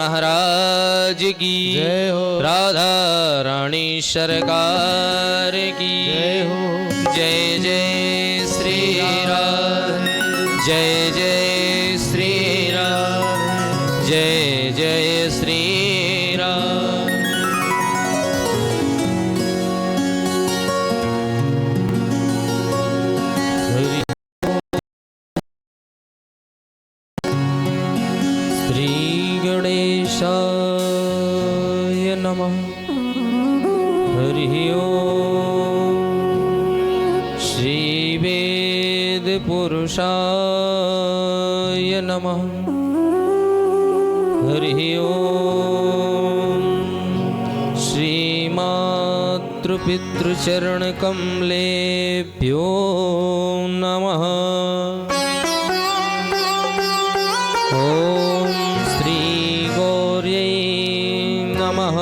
महाराज की जय हो। राधा रानी सरकार की जय हो। जय जय श्री राम, जय जय श्री राम, जय जय श्री राम। श्री गणेशाय नमः। हरि ओम। श्री वेद पुरुषाय नमः। हरि ओम। श्री मातृपितृचरण कमलेभ्यो नमः। ओम श्री गौर्यै नमः।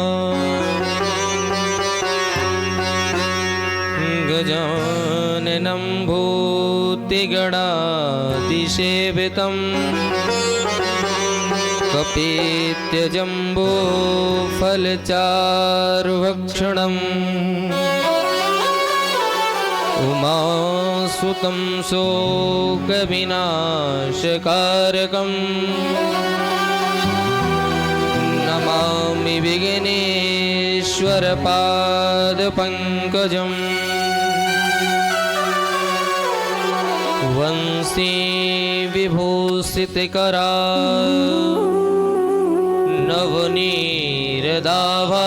गजाननं भूतिगणाधिसेवितं कपित्यजम्बो फलचारुभक्षणम् उमासुतं शोकविनाशकारकं नमामि विघ्नेश्वरपादपङ्कजम्। वंशी विभूषितकरा नवनीरदाभा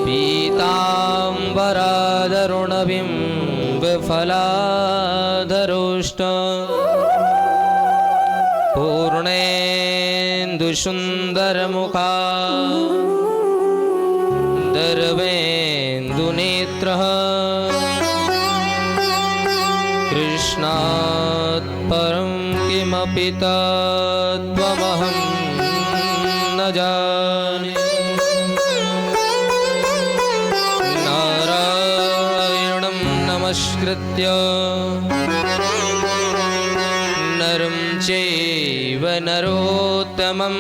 पीताम्बराधरुणबिम्बफलाधरोष्ट पूर्णेन्दुसुन्दरमुखा दर्वेन्दुनेत्रः कृष्णात् परं किमपि तत्त्वमहं न जाने। नारायणं नमस्कृत्य नरं चैव नरोत्तमं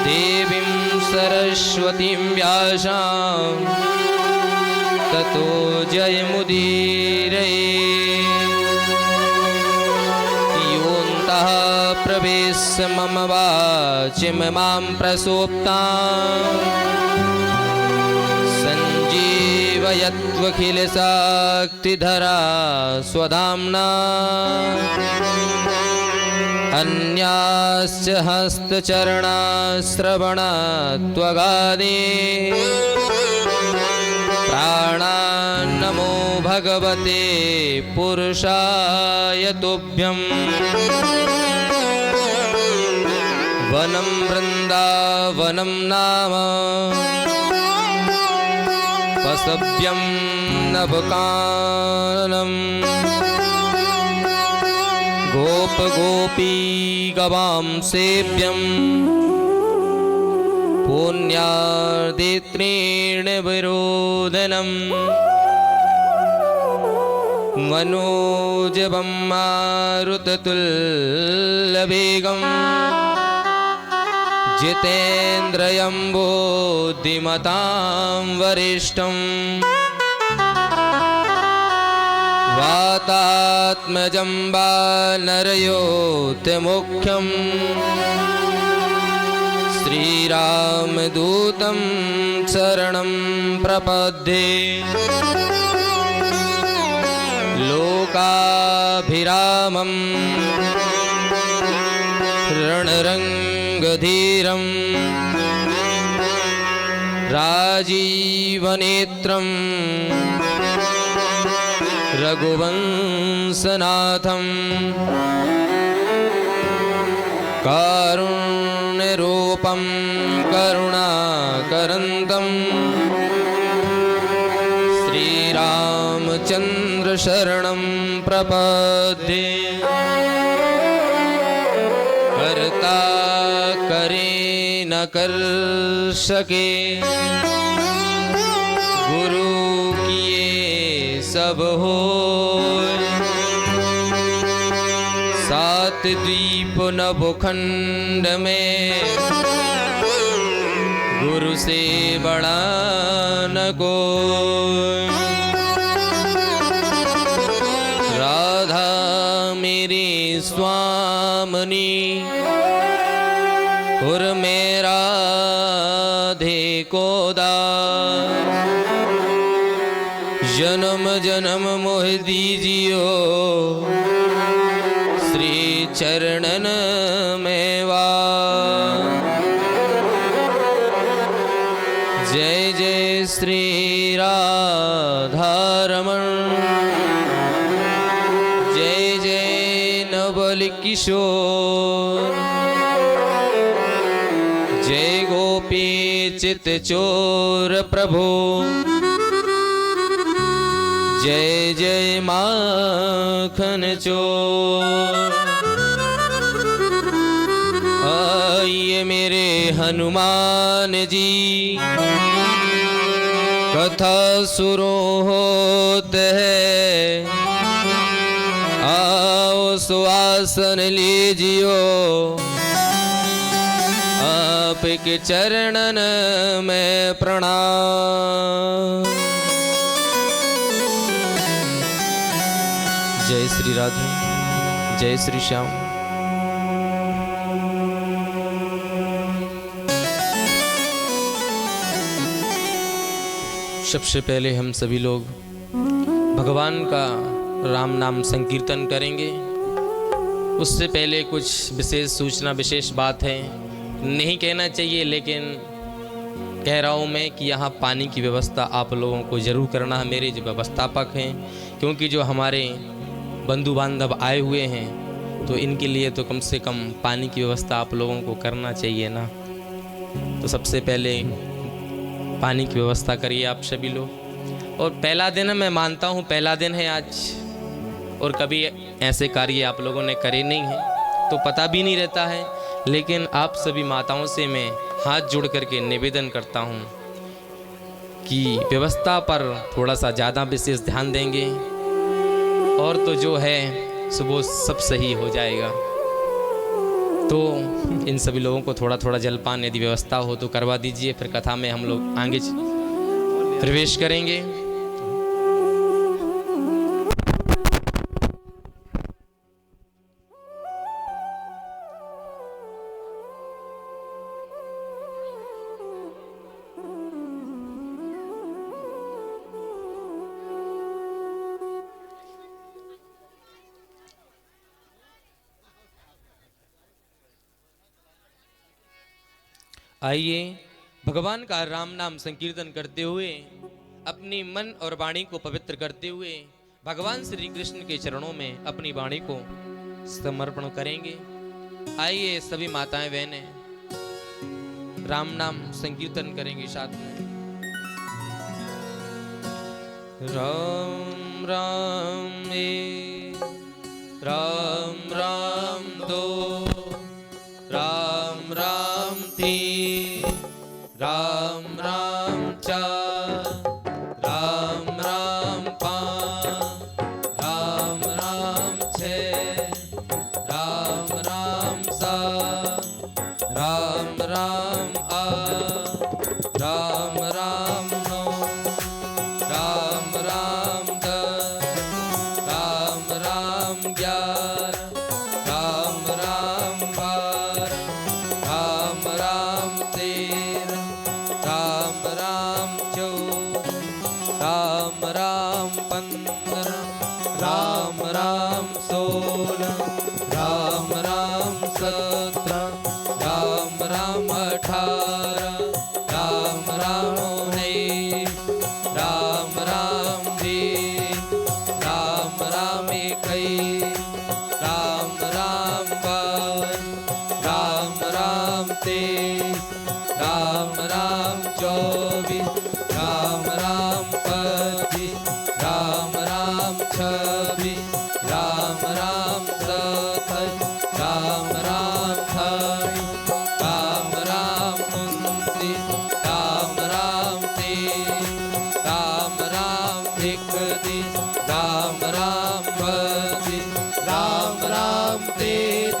देवीं सरस्वतीं व्यासां ततो जयमुदीरये। योऽन्तः प्रवेश्य मम वाचिमां प्रसोक्तां सञ्जीवयत्वखिलशक्तिधरा स्वधाम्ना। अन्याश्च हस्तचरणाश्रवणात्वगादि प्राणान्नमो भगवते पुरुषाय तुभ्यं। वनं वृन्दावनं नाम पशव्यं नवकाननं गोपगोपीगवां सेव्यं पुण्यार्दित्रेण विरोधनम्। मनोजवं मारुततुल्यवेगं जितेन्द्रियं बुद्धिमतां वरिष्ठं। वातात्मजं वानरयोऽतिमुख्यं श्रीरामदूतं शरणं प्रपद्ये। लोकाभिरामं रणरङ्गधीरं राजीवनेत्रं रघुवंशनाथं कारुण्यरूपं करुणाकरन्तं श्रीरामचन्द्रशरणं प्रपद्ये। कर्ता करे न कर सके गुरु किए सब होय। साथ द्वीप नभखंड में गुरु से बड़ा न कोई। राधा मेरी स्वामिनी और मेरा राधे को दास। जन्म जन्म मोह दीजियो श्री चरणन में वास। जय जय श्री राधारमण, जय जय नवल किशोर, जय गोपी चित चोर प्रभु, जय जय माखन चोर। आइए मेरे हनुमान जी, कथा शुरू होते है। आओ सुआसन लीजियो आपके चरणन में प्रणाम। जय श्री राधे, जय श्री श्याम। सबसे पहले हम सभी लोग भगवान का राम नाम संकीर्तन करेंगे। उससे पहले कुछ विशेष सूचना, विशेष बात है, नहीं कहना चाहिए लेकिन कह रहा हूँ मैं कि यहाँ पानी की व्यवस्था आप लोगों को ज़रूर करना है, मेरे जो व्यवस्थापक हैं, क्योंकि जो हमारे बंधु बांधव आए हुए हैं तो इनके लिए तो कम से कम पानी की व्यवस्था आप लोगों को करना चाहिए ना। तो सबसे पहले पानी की व्यवस्था करिए आप सभी लोग। और पहला दिन है, मैं मानता हूँ पहला दिन है आज, और कभी ऐसे कार्य आप लोगों ने करे नहीं हैं तो पता भी नहीं रहता है, लेकिन आप सभी माताओं से मैं हाथ जोड़ करके निवेदन करता हूँ कि व्यवस्था पर थोड़ा सा ज़्यादा विशेष ध्यान देंगे और तो जो है सुबह सब सही हो जाएगा। तो इन सभी लोगों को थोड़ा थोड़ा जलपान यदि व्यवस्था हो तो करवा दीजिए, फिर कथा में हम लोग आगे प्रवेश करेंगे। आइए भगवान का राम नाम संकीर्तन करते हुए, अपनी मन और वाणी को पवित्र करते हुए भगवान श्री कृष्ण के चरणों में अपनी वाणी को समर्पण करेंगे। आइए सभी माताएं बहनें राम नाम संकीर्तन करेंगे साथ में। राम राम ए, राम राम दो, राम राम तीन, राम राम चार, राम राम पाँच, राम राम छः, राम राम सात, राम राम आठ, राम राम नौ, राम राम दस, राम राम ग्यारह, राम राम बारह, राम राम तेरह, राम राम चौदह, राम राम पंद्रह, राम राम सोलह, राम राम सत्रह, राम राम अठारह, राम राम उन्नीस, राम राम बीस, राम राम इक्कीस, राम राम बाईस, राम राम तेईस, राम राम चौबीस, राम राम पच्चीस, राम राम छब्बीस, राम राम सत्ताईस, राम राम अट्ठाईस, राम राम उनतीस, राम राम तीस, राम राम इकतीस, राम राम बत्तीस, राम राम तैंतीस,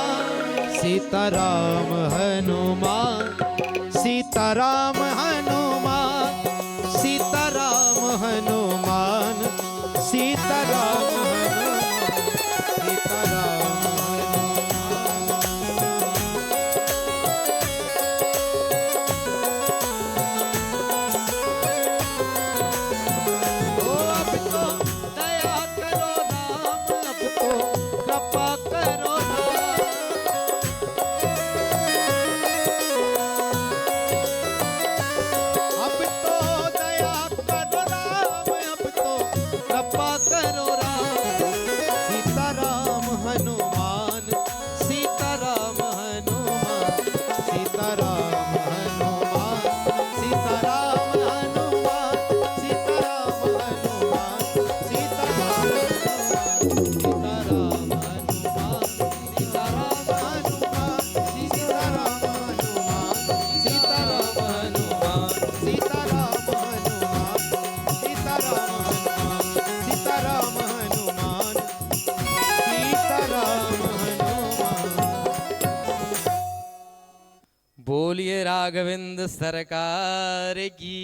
राघवेंद्र सरकार की।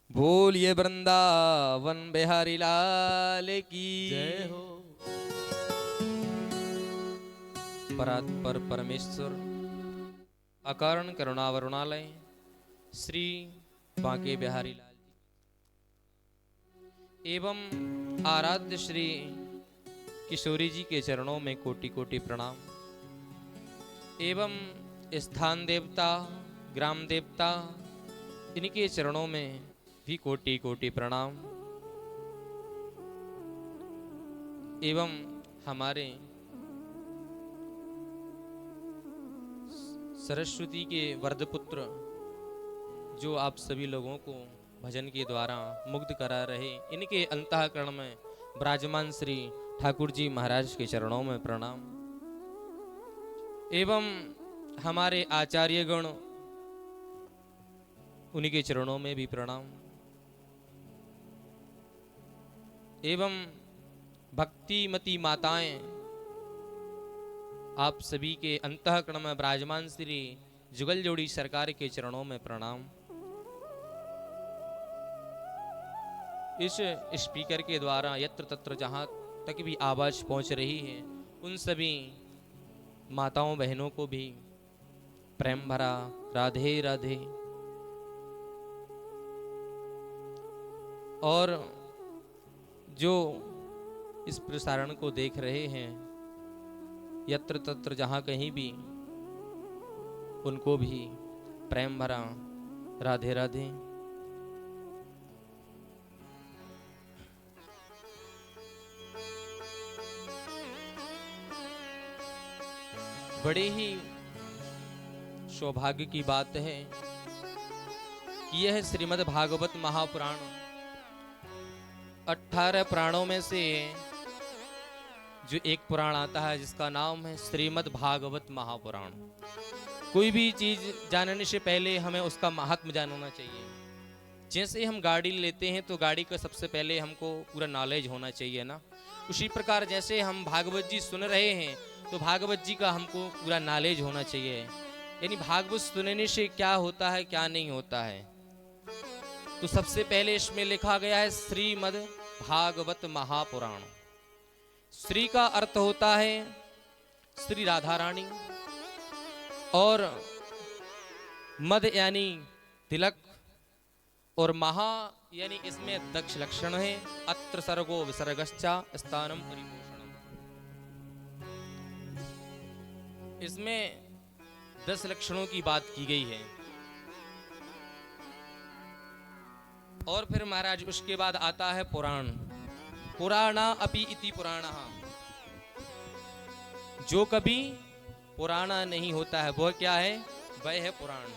बोलिए वृंदावन बिहारी लाल की जय हो। परात्पर परमेश्वर अकारण करुणावरुणालय श्री बांके बिहारी लाल जी एवं आराध्य श्री किशोरी जी के चरणों में कोटि कोटि प्रणाम एवं स्थान देवता ग्राम देवता इनके चरणों में भी कोटि कोटि प्रणाम एवं हमारे सरस्वती के वरदपुत्र जो आप सभी लोगों को भजन के द्वारा मुग्ध करा रहे इनके अंतःकरण में विराजमान श्री ठाकुर जी महाराज के चरणों में प्रणाम एवं हमारे आचार्यगण उन्हीं के चरणों में भी प्रणाम एवं भक्तिमती माताएं आप सभी के अंतःकरण में विराजमान श्री जुगल जोड़ी सरकार के चरणों में प्रणाम। इस स्पीकर के द्वारा यत्र तत्र जहाँ तक भी आवाज पहुंच रही है उन सभी माताओं बहनों को भी प्रेम भरा राधे राधे। और जो इस प्रसारण को देख रहे हैं यत्र तत्र जहाँ कहीं भी उनको भी प्रेम भरा राधे राधे। बड़े ही सौभाग्य की बात है कि यह श्रीमद् भागवत महापुराण 18 पुराणों में से जो एक पुराण आता है जिसका नाम है श्रीमद् भागवत महापुराण। कोई भी चीज जानने से पहले हमें उसका महात्म्य जानना चाहिए। जैसे हम गाड़ी लेते हैं तो गाड़ी का सबसे पहले हमको पूरा नॉलेज होना चाहिए ना, उसी प्रकार जैसे हम भागवत जी सुन रहे हैं तो भागवत जी का हमको पूरा नॉलेज होना चाहिए। यानी भागवत सुनने से क्या होता है क्या नहीं होता है। तो सबसे पहले इसमें लिखा गया है श्रीमद् भागवत महापुराण। श्री का अर्थ होता है श्री राधा रानी और मद यानी तिलक और महा यानी इसमें दक्ष लक्षण है। अत्र सर्गो विसर्गश्चा स्थानम परिपोषणम। इसमें 10 लक्षणों की बात की गई है। और फिर महाराज उसके बाद आता है पुराण। पुराणा अपि इति पुराणः। जो कभी पुराना नहीं होता है वह क्या है, वह है पुराण।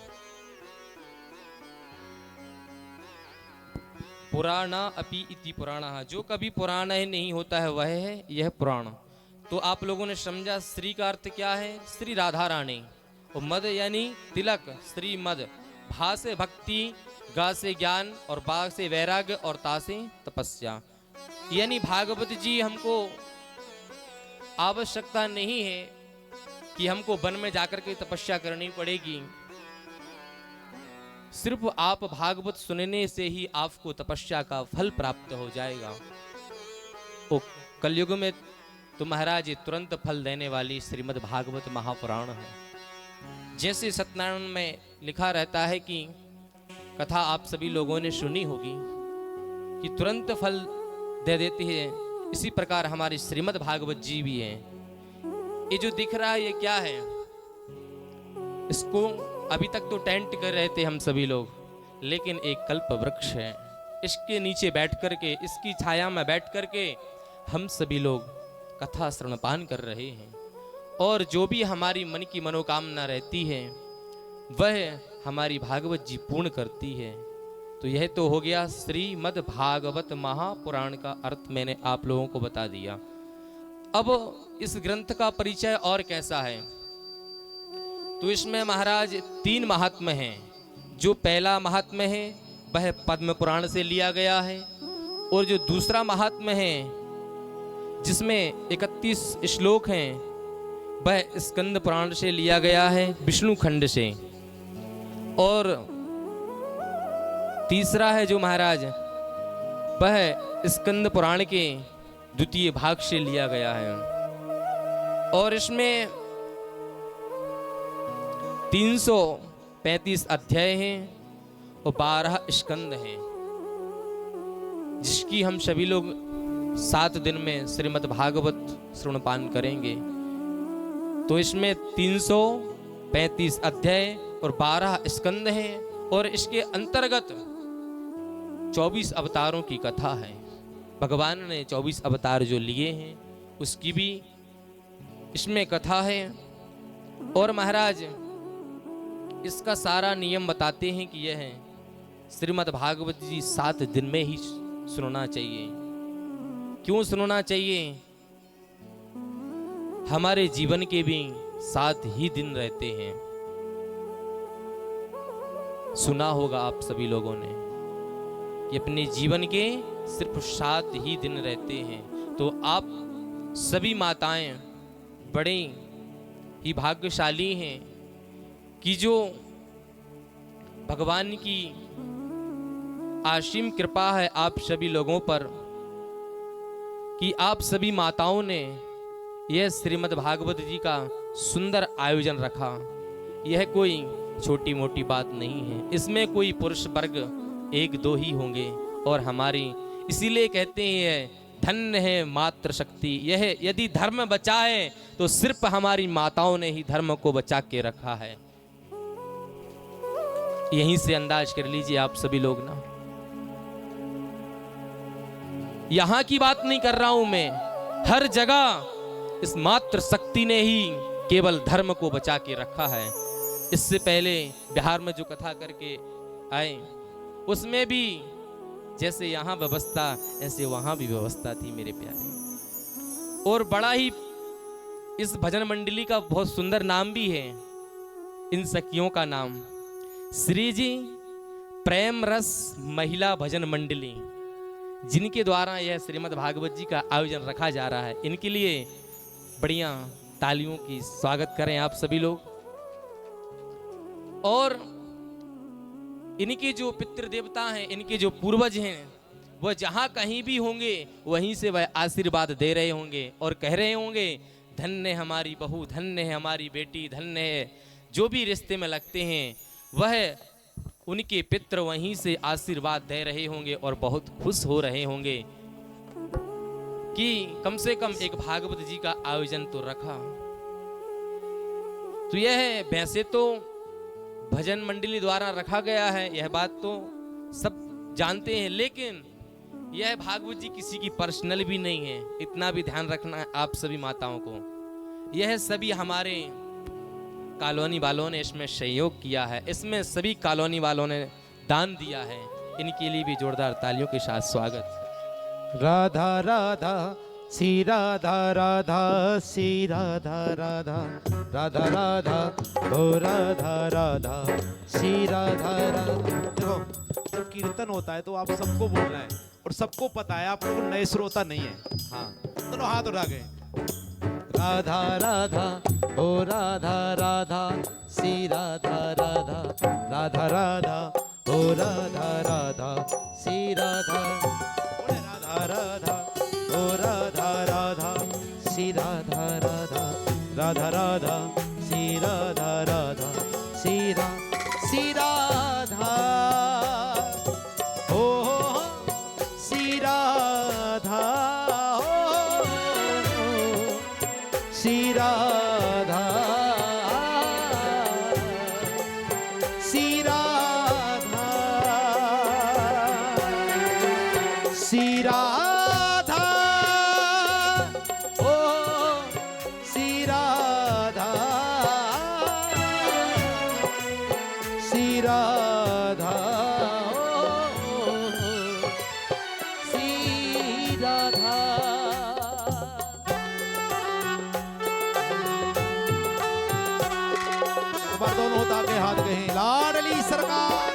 पुराणा अपि इति पुराणः। जो कभी पुराना ही नहीं होता है वह है यह पुराण। तो आप लोगों ने समझा श्री का अर्थ क्या है, श्री राधा रानी। और मद यानी तिलक, श्री मद। भा से भक्ति, गा से ज्ञान और बा से वैराग्य और ता से तपस्या। यानी भागवत जी हमको आवश्यकता नहीं है कि हमको वन में जाकर के तपस्या करनी पड़ेगी। सिर्फ आप भागवत सुनने से ही आपको तपस्या का फल प्राप्त हो जाएगा। ओ कलयुग में तो महाराज तुरंत फल देने वाली श्रीमद् भागवत महापुराण है। जैसे सत्यनारायण में लिखा रहता है कि कथा आप सभी लोगों ने सुनी होगी कि तुरंत फल दे देती है, इसी प्रकार हमारी श्रीमद् भागवत जी भी है। ये जो दिख रहा है ये क्या है, इसको अभी तक तो टेंट कर रहे थे हम सभी लोग, लेकिन एक कल्प वृक्ष है। इसके नीचे बैठ करके, इसकी छाया में बैठ करके हम सभी लोग कथा श्रवणपान कर रहे हैं। और जो भी हमारी मन की मनोकामना रहती है वह हमारी भागवत जी पूर्ण करती है। तो यह तो हो गया श्रीमद् भागवत महापुराण का अर्थ मैंने आप लोगों को बता दिया। अब इस ग्रंथ का परिचय और कैसा है, तो इसमें महाराज 3 महात्म्य हैं। जो पहला महात्म्य है वह पद्म पुराण से लिया गया है, और जो दूसरा महात्म्य है जिसमें 31 श्लोक हैं वह स्कंद पुराण से लिया गया है, विष्णु खंड से। और तीसरा है जो महाराज, वह स्कंद पुराण के द्वितीय भाग से लिया गया है। और इसमें 335 अध्याय हैं और 12 स्कंद हैं, जिसकी हम सभी लोग 7 दिन में श्रीमद् भागवत श्रवणपान करेंगे। तो इसमें 335 अध्याय और 12 स्कंद हैं और इसके अंतर्गत 24 अवतारों की कथा है। भगवान ने 24 अवतार जो लिए हैं उसकी भी इसमें कथा है। और महाराज इसका सारा नियम बताते हैं कि यह श्रीमद् भागवत जी 7 दिन में ही सुनना चाहिए। क्यों सुनना चाहिए? हमारे जीवन के भी 7 ही दिन रहते हैं। सुना होगा आप सभी लोगों ने कि अपने जीवन के सिर्फ 7 ही दिन रहते हैं। तो आप सभी माताएं बड़े ही भाग्यशाली हैं कि जो भगवान की असीम कृपा है आप सभी लोगों पर कि आप सभी माताओं ने यह श्रीमद् भागवत जी का सुंदर आयोजन रखा। यह कोई छोटी मोटी बात नहीं है। इसमें कोई पुरुष वर्ग 1-2 ही होंगे और हमारी, इसीलिए कहते हैं धन्य है मातृ शक्ति। यह यदि धर्म बचाए तो सिर्फ हमारी माताओं ने ही धर्म को बचा के रखा है। यहीं से अंदाज कर लीजिए आप सभी लोग ना। यहां की बात नहीं कर रहा हूं मैं, हर जगह इस मातृ शक्ति ने ही केवल धर्म को बचा के रखा है। इससे पहले बिहार में जो कथा करके आए उसमें भी जैसे यहाँ व्यवस्था ऐसे वहां भी व्यवस्था थी मेरे प्यारे। और बड़ा ही इस भजन मंडली का बहुत सुंदर नाम भी है। इन सखियों का नाम श्री जी प्रेम रस महिला भजन मंडली, जिनके द्वारा यह श्रीमद् भागवत जी का आयोजन रखा जा रहा है। इनके लिए बढ़िया तालियों की स्वागत करें आप सभी लोग। और इनके जो पितृ देवता हैं, इनके जो पूर्वज हैं, वह जहां कहीं भी होंगे वहीं से वह आशीर्वाद दे रहे होंगे और कह रहे होंगे धन्य है हमारी बहू, धन्य है हमारी बेटी, धन्य है। जो भी रिश्ते में लगते हैं वह उनके पितृ वहीं से आशीर्वाद दे रहे होंगे और बहुत खुश हो रहे होंगे कि कम से कम एक भागवत जी का आयोजन तो रखा। तो यह वैसे तो भजन मंडली द्वारा रखा गया है, यह बात तो सब जानते हैं, लेकिन यह भागवत जी किसी की पर्सनल भी नहीं है। इतना भी ध्यान रखना है आप सभी माताओं को। यह सभी हमारे कॉलोनी वालों ने इसमें सहयोग किया है, इसमें सभी कॉलोनी वालों ने दान दिया है। इनके लिए भी जोरदार तालियों के साथ स्वागत। राधा राधा श्री राधा राधा श्री राधा राधा राधा राधा ओ राधा राधा श्री राधा राधा। देखो जब कीर्तन होता है तो आप सबको बोलना है और सबको पता है, आप लोग नए श्रोता नहीं है। हाँ दोनों हाथ उठा गए। राधा राधा ओ राधा राधा श्री राधा राधा राधा राधा ओ राधा राधा श्री राधा राधा राधा ओ राधा राधा श्री राधा राधा राधा राधा श्री राधा राधा श्री राधा ओ श्री राधा श्री राधा श्री राधा श्री राधा ओ श्री राधा श्री राधा ओ श्री राधा। दोनों होता के हाथ कहीं लाडली सरकार।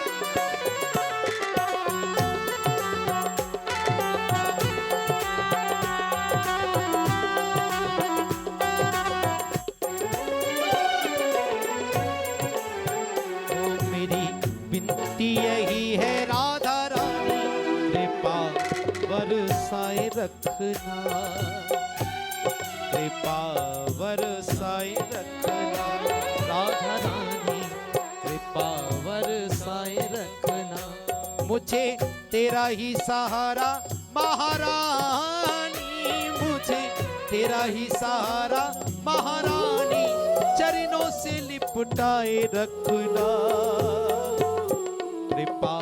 विनती यही है राधा रानी, कृपा बरसाए रखना, कृपा बरसाए रखना, राधा रानी कृपा बरसाए रखना। मुझे तेरा ही सहारा महारानी, मुझे तेरा ही सहारा महारानी, चरणों से लिपटाए रखना, कृपा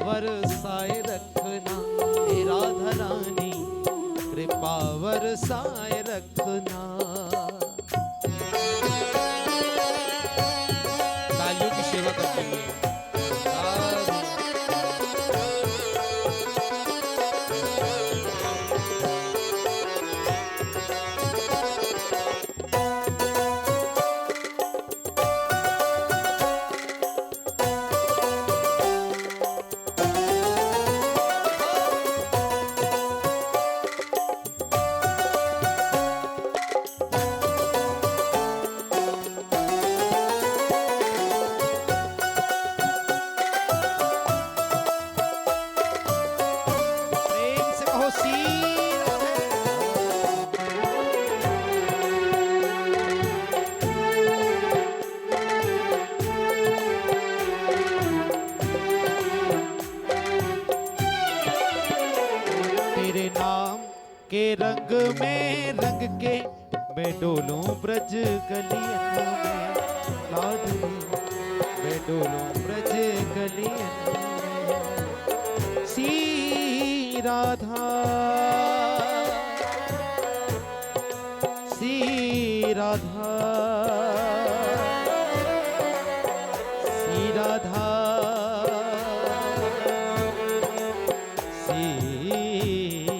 बरसाए रखना, हे राधा रानी कृपा बरसाए रखना। तालियों की सेवा करते हुए प्रेम से कहो सी तेरे नाम के रंग में रंग के मैं डोलूं ब्रज गलियन में, लाडली मैं डोलूं ब्रज गलियन में। सी राधा सी राधा सी राधा सी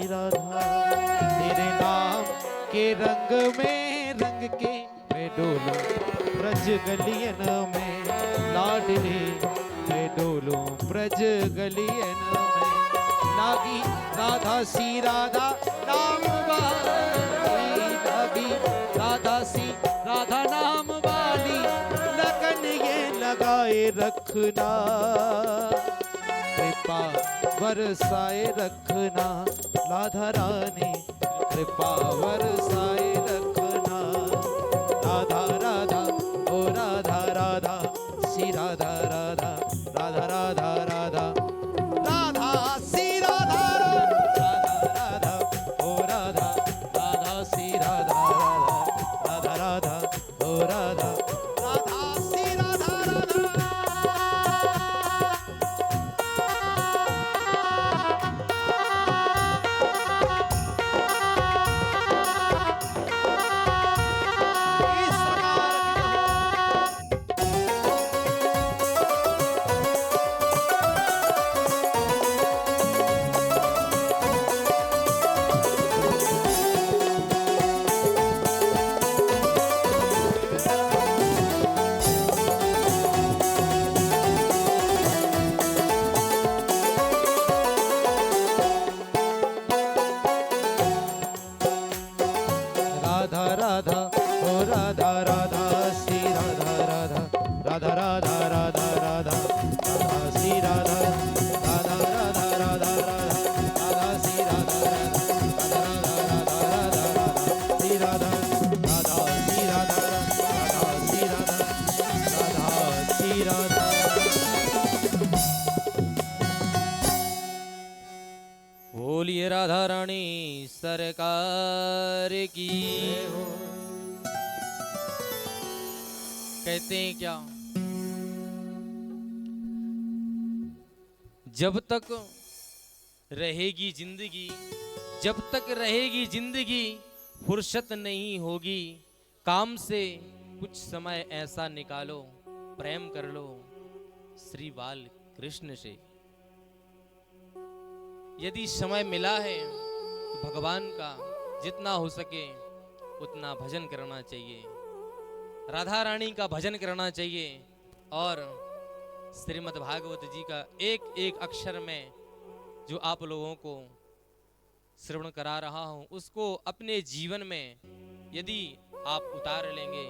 राधा। तेरे नाम के रंग में रंग के मैं डोलूं ब्रज गलियन में, लाडली मैं डोलूं ब्रज गलियन में। लागी राधा सी राधा नाम वाली, लागी राधा सी राधा नाम वाली, लगन ये लगाए रखना, कृपा बरसाए रखना, राधा रानी कृपा बरसाए रखना। राधा राधा ओ राधा राधा सी राधा राधा राधा राधा राधा राधा सी राधा राधा राधा ओ राधा राधा सी राधा राधा राधा राधा ओ राधा राधा सी राधा राधा। इस राधा राधा ओ राधा राधा सी राधा राधा राधा राधा राधा राधा राधा सी राधा राधा राधा राधा राधा राधा सी राधा राधा राधा राधा राधा सी राधा राधा सी राधा राधा सी राधा राधा सी राधा। बोलिए राधा रानी सरकार की। कहते हैं क्या, जब तक रहेगी जिंदगी, जब तक रहेगी जिंदगी, फुर्सत नहीं होगी काम से, कुछ समय ऐसा निकालो प्रेम कर लो श्री बाल कृष्ण से। यदि समय मिला है तो भगवान का जितना हो सके उतना भजन करना चाहिए, राधा रानी का भजन करना चाहिए। और श्रीमद् भागवत जी का एक एक अक्षर में जो आप लोगों को श्रवण करा रहा हूं, उसको अपने जीवन में यदि आप उतार लेंगे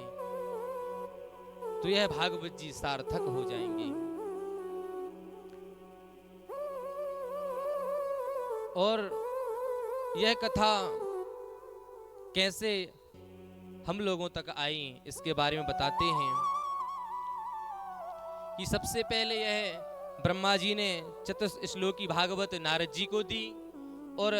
तो यह भागवत जी सार्थक हो जाएंगे। और यह कथा कैसे हम लोगों तक आई इसके बारे में बताते हैं कि सबसे पहले यह ब्रह्मा जी ने चतुश्लोकी भागवत नारद जी को दी और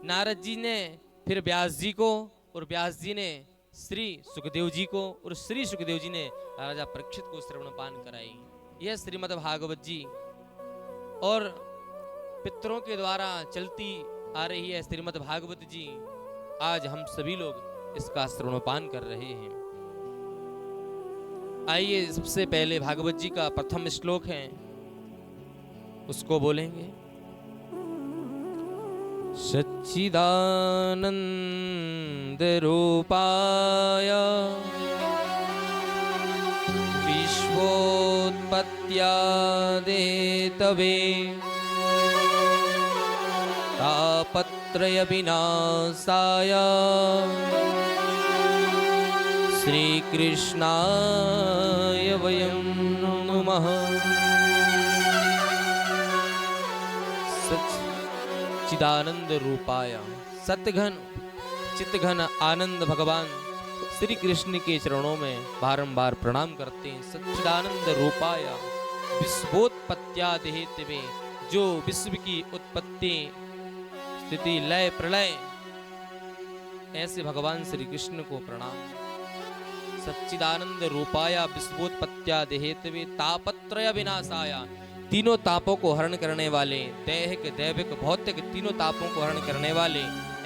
नारद जी ने फिर व्यास जी को और व्यास जी ने श्री सुखदेव जी को और श्री सुखदेव जी ने राजा परीक्षित को श्रवणपान कराई। यह श्रीमद् भागवत जी और पितरों के द्वारा चलती आ रही है श्रीमद् भागवत जी, आज हम सभी लोग इसका श्रवणपान कर रहे हैं। आइए सबसे पहले भागवत जी का प्रथम श्लोक है, उसको बोलेंगे। सच्चिदानंद रूपाय विश्वोत्पत्त्यादेतवे तापत्रय विनाशाय श्री कृष्णाय वयं नमः। चिदानंद रूपाय, सतघन चितघन आनंद भगवान श्री कृष्ण के चरणों में बारंबार प्रणाम करते हैं। सच्चिदानंद रूपाय विश्वोत्पत्त्यादिहेतवे, जो विश्व की उत्पत्ति स्थिति लय प्रलय, ऐसे भगवान श्री कृष्ण को प्रणाम। सच्चिदानंद रूपाय विश्वोत्पत्त्यादिहेतवे तापत्रय विनाशाय, तीनों तापों को हरण करने वाले, दैहिक दैविक भौतिक तीनों तापों को हरण करने वाले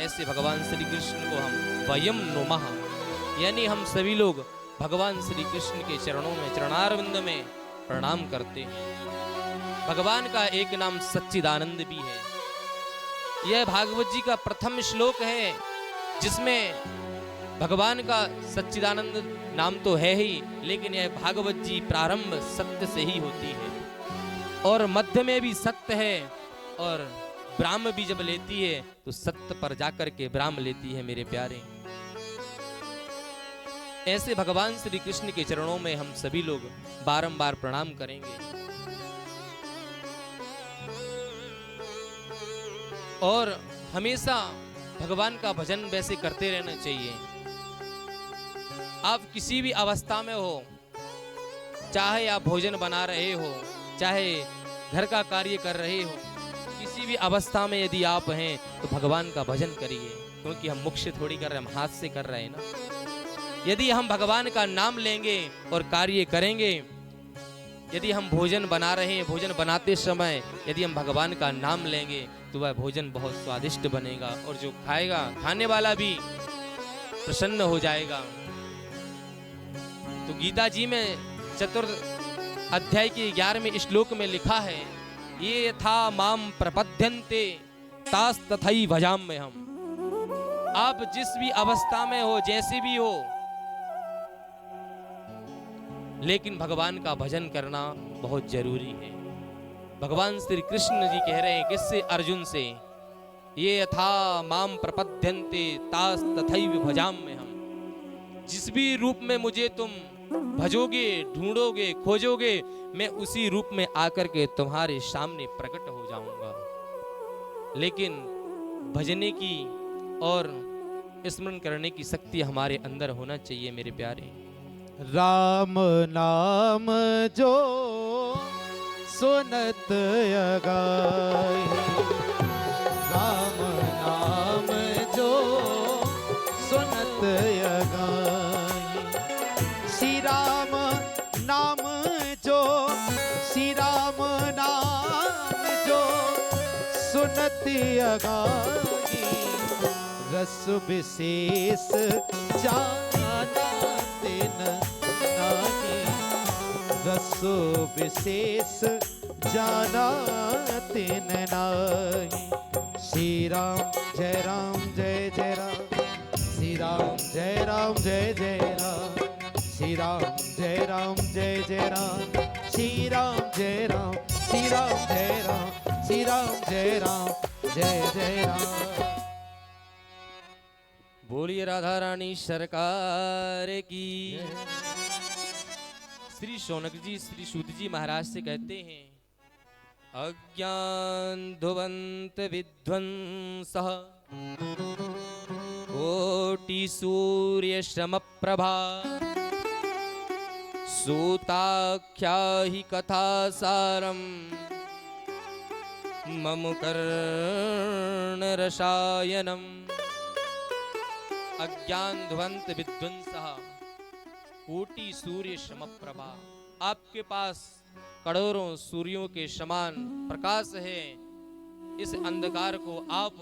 ऐसे भगवान श्री कृष्ण को हम वयम नुमः, यानी हम सभी लोग भगवान श्री कृष्ण के चरणों में चरणारविंद में प्रणाम करते हैं। भगवान का एक नाम सच्चिदानंद भी है। यह भागवत जी का प्रथम श्लोक है जिसमें भगवान का सच्चिदानंद नाम तो है ही, लेकिन यह भागवत जी प्रारंभ सत्य से ही होती है और मध्य में भी सत्य है, और ब्राह्म भी जब लेती है तो सत्य पर जाकर के ब्राह्म लेती है मेरे प्यारे। ऐसे भगवान श्री कृष्ण के चरणों में हम सभी लोग बारंबार प्रणाम करेंगे और हमेशा भगवान का भजन वैसे करते रहना चाहिए। आप किसी भी अवस्था में हो, चाहे आप भोजन बना रहे हो, चाहे घर का कार्य कर रहे हो, किसी भी अवस्था में यदि आप हैं तो भगवान का भजन करिए, क्योंकि हम मुख से थोड़ी कर रहे हैं, हम हाथ से कर रहे हैं ना। यदि हम भगवान का नाम लेंगे और कार्य करेंगे, यदि हम भोजन बना रहे हैं, भोजन बनाते समय यदि हम भगवान का नाम लेंगे तो वह भोजन बहुत स्वादिष्ट बनेगा और जो खाएगा, खाने वाला भी प्रसन्न हो जाएगा। तो गीता जी में चतुर्थ अध्याय के 11वें श्लोक में लिखा है, ये यथा माम प्रपद्यन्ते तास तथई भजाम्यहम्। आप जिस भी अवस्था में हो, जैसे भी हो, लेकिन भगवान का भजन करना बहुत जरूरी है। भगवान श्री कृष्ण जी कह रहे हैं किससे? अर्जुन से। ये यथा माम प्रपद्यन्ते तास तथैव भजाम्यहम्। जिस भी रूप में मुझे तुम भजोगे, ढूंढोगे, खोजोगे, मैं उसी रूप में आकर के तुम्हारे सामने प्रकट हो जाऊंगा। लेकिन भजने की और स्मरण करने की शक्ति हमारे अंदर होना चाहिए मेरे प्यारे। राम नाम जो सुनत अगाई, राम नाम जो सुनत अगाई, श्री राम नाम जो, श्री राम नाम जो सुनत अगाई, रस विशेष जाना तेन नाही, रस विशेष जाना तेन नाही। श्री राम जय राम जय जय राम, श्री राम जय राम जय जय राम, श्री राम जय राम जय जय राम, श्री राम जय राम, श्री राम जय राम, श्री राम जय राम जय जय राम। बोलिए राधा रानी सरकार की। श्री शौनक जी श्री सूत जी महाराज से कहते हैं अज्ञानध्वंत विध्वंसः कोटि सूर्य समप्रभा सूताख्या हि कथासारम् मम कर्णरसायनम्। अज्ञानध्वंत विध्वंसः कोटि सूर्य समप्रभा। आपके पास करोड़ों सूर्यों के समान प्रकाश है। इस अंधकार को आप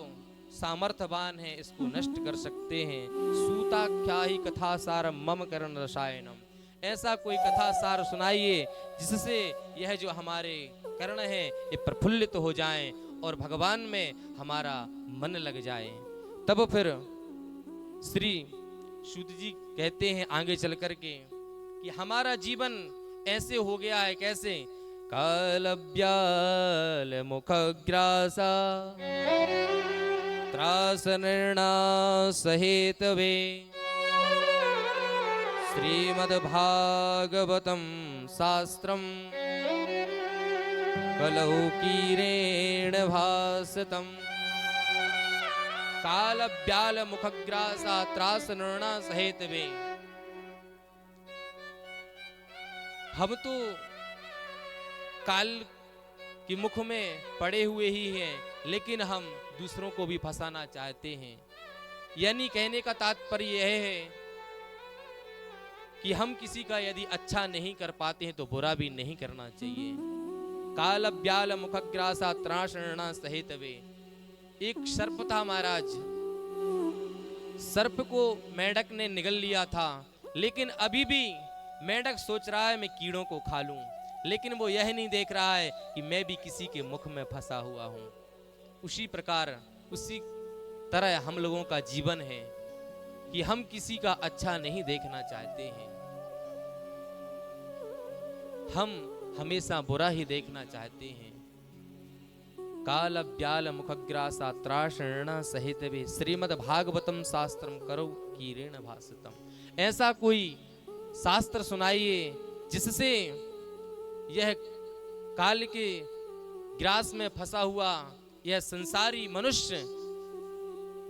सामर्थ्यवान हैं, इसको नष्ट कर सकते हैं। सूताख्या ही कथा सार मम कर्ण रसायनम। ऐसा कोई कथा सार सुनाइए जिससे यह जो हमारे कर्ण हैं ये प्रफुल्लित हो जाएं और भगवान में हमारा मन लग जाए। तब फिर श्री सूत जी कहते हैं आगे चल करके कि हमारा जीवन ऐसे हो गया है। कैसे? कालव्याल मुखग्रासा त्रास निर्णा सहेतवे श्रीमद्भागवतं शास्त्रम् कलौकीरेण भासतम्। कालव्याल मुखग्रासा त्रास निर्णा सहेतवे। हम तो काल के मुख में पड़े हुए ही हैं, लेकिन हम दूसरों को भी फंसाना चाहते हैं। यानी कहने का तात्पर्य यह है कि हम किसी का यदि अच्छा नहीं कर पाते हैं तो बुरा भी नहीं करना चाहिए। कालव्याल मुखग्रासा त्रासना सहेतवे। एक सर्प था महाराज, सर्प को मेंढक ने निगल लिया था, लेकिन अभी भी मेंढक सोच रहा है मैं कीड़ों को खा लूं, लेकिन वो यह नहीं देख रहा है कि मैं भी किसी के मुख में फंसा हुआ हूं। उसी प्रकार उसी तरह हम लोगों का जीवन है कि हम किसी का अच्छा नहीं देखना चाहते हैं, हम हमेशा बुरा ही देखना चाहते हैं। कालव्याल मुखग्रासा त्रासना सहितवे श्रीमद्भागवतम शास्त्रम करो कीरेण भासतम। ऐसा कोई शास्त्र सुनाइए जिससे यह काल के ग्रास में फंसा हुआ यह संसारी मनुष्य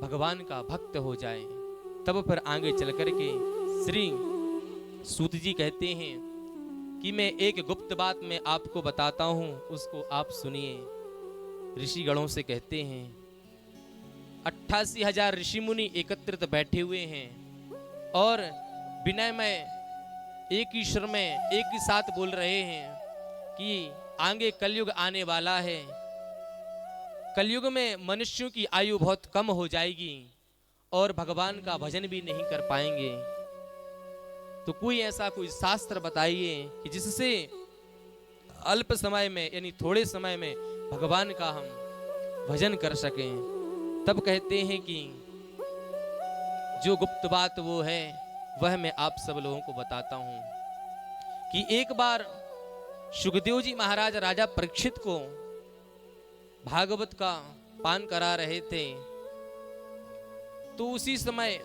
भगवान का भक्त हो जाए। तब फिर आगे चल करके श्री सूत जी कहते हैं कि मैं एक गुप्त बात में आपको बताता हूं, उसको आप सुनिए। ऋषि गणों से कहते हैं 88,000 ऋषि मुनि एकत्रित बैठे हुए हैं और विनय में एक ही स्वर में एक ही साथ बोल रहे हैं कि आगे कलयुग आने वाला है। कलयुग में मनुष्यों की आयु बहुत कम हो जाएगी और भगवान का भजन भी नहीं कर पाएंगे। तो कोई ऐसा कोई शास्त्र बताइए कि जिससे अल्प समय में यानी थोड़े समय में भगवान का हम भजन कर सकें। तब कहते हैं कि जो गुप्त बात वो है वह मैं आप सब लोगों को बताता हूं कि एक बार सुखदेव जी महाराज राजा परीक्षित को भागवत का पान करा रहे थे, तो उसी समय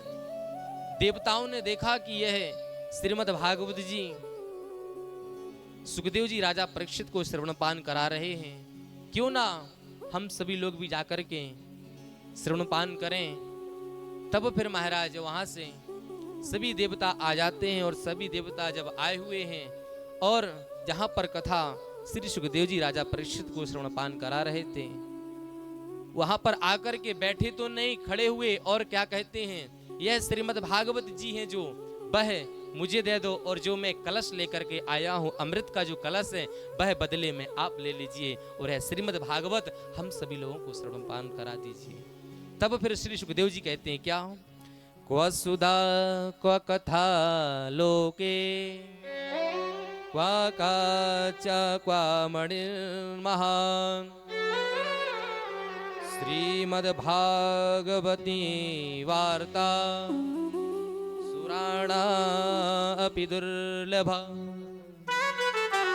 देवताओं ने देखा कि यह श्रीमद् भागवत जी सुखदेव जी राजा परीक्षित को श्रवण पान करा रहे हैं, क्यों ना हम सभी लोग भी जाकर के श्रवण पान करें। तब फिर महाराज वहां से सभी देवता आ जाते हैं और सभी देवता जब आए हुए हैं और जहां पर कथा श्री सुखदेव जी राजा परीक्षित को श्रवण पान करा रहे थे, वहां पर आकर के बैठे तो नहीं, खड़े हुए और क्या कहते हैं, यह श्रीमद् भागवत जी हैं जो वह मुझे दे दो और जो मैं कलश लेकर के आया हूं, अमृत का जो कलश है वह बदले में आप ले लीजिए और यह श्रीमद् भागवत हम सभी लोगों को श्रवण पान करा दीजिए। तब फिर श्री सुखदेव जी कहते हैं क्या? क्व सुधा क्व कथा लोके क्व काच क्व मणिर्महान् श्रीमद्भागवती वार्ता सुराणा अपि दुर्लभा।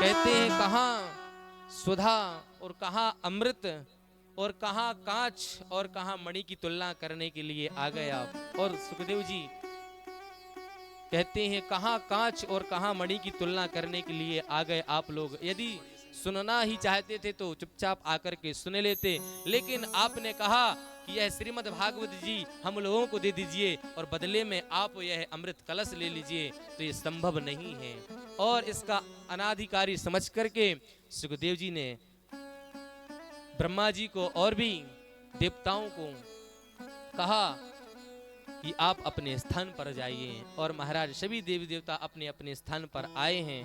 कहते हैं कहाँ सुधा और कहाँ अमृत और कहाँ कांच और कहाँ मणि की तुलना करने के लिए आ गए आप। और सुखदेव जी कहते हैं कहाँ कांच और कहाँ मणि की तुलना करने के लिए आ गए आप लोग। यदि सुनना ही चाहते थे तो चुपचाप आकर के सुन लेते, लेकिन आपने कहा कि यह श्रीमद् भागवत जी हम लोगों को दे दीजिए और बदले में आप यह अमृत कलश ले लीजिए, तो ये संभव नहीं है। और इसका अनाधिकारी समझ करके सुखदेव जी ने ब्रह्मा जी को और भी देवताओं को कहा कि आप अपने स्थान पर जाइए। और महाराज सभी देवी देवता अपने अपने स्थान पर आए हैं।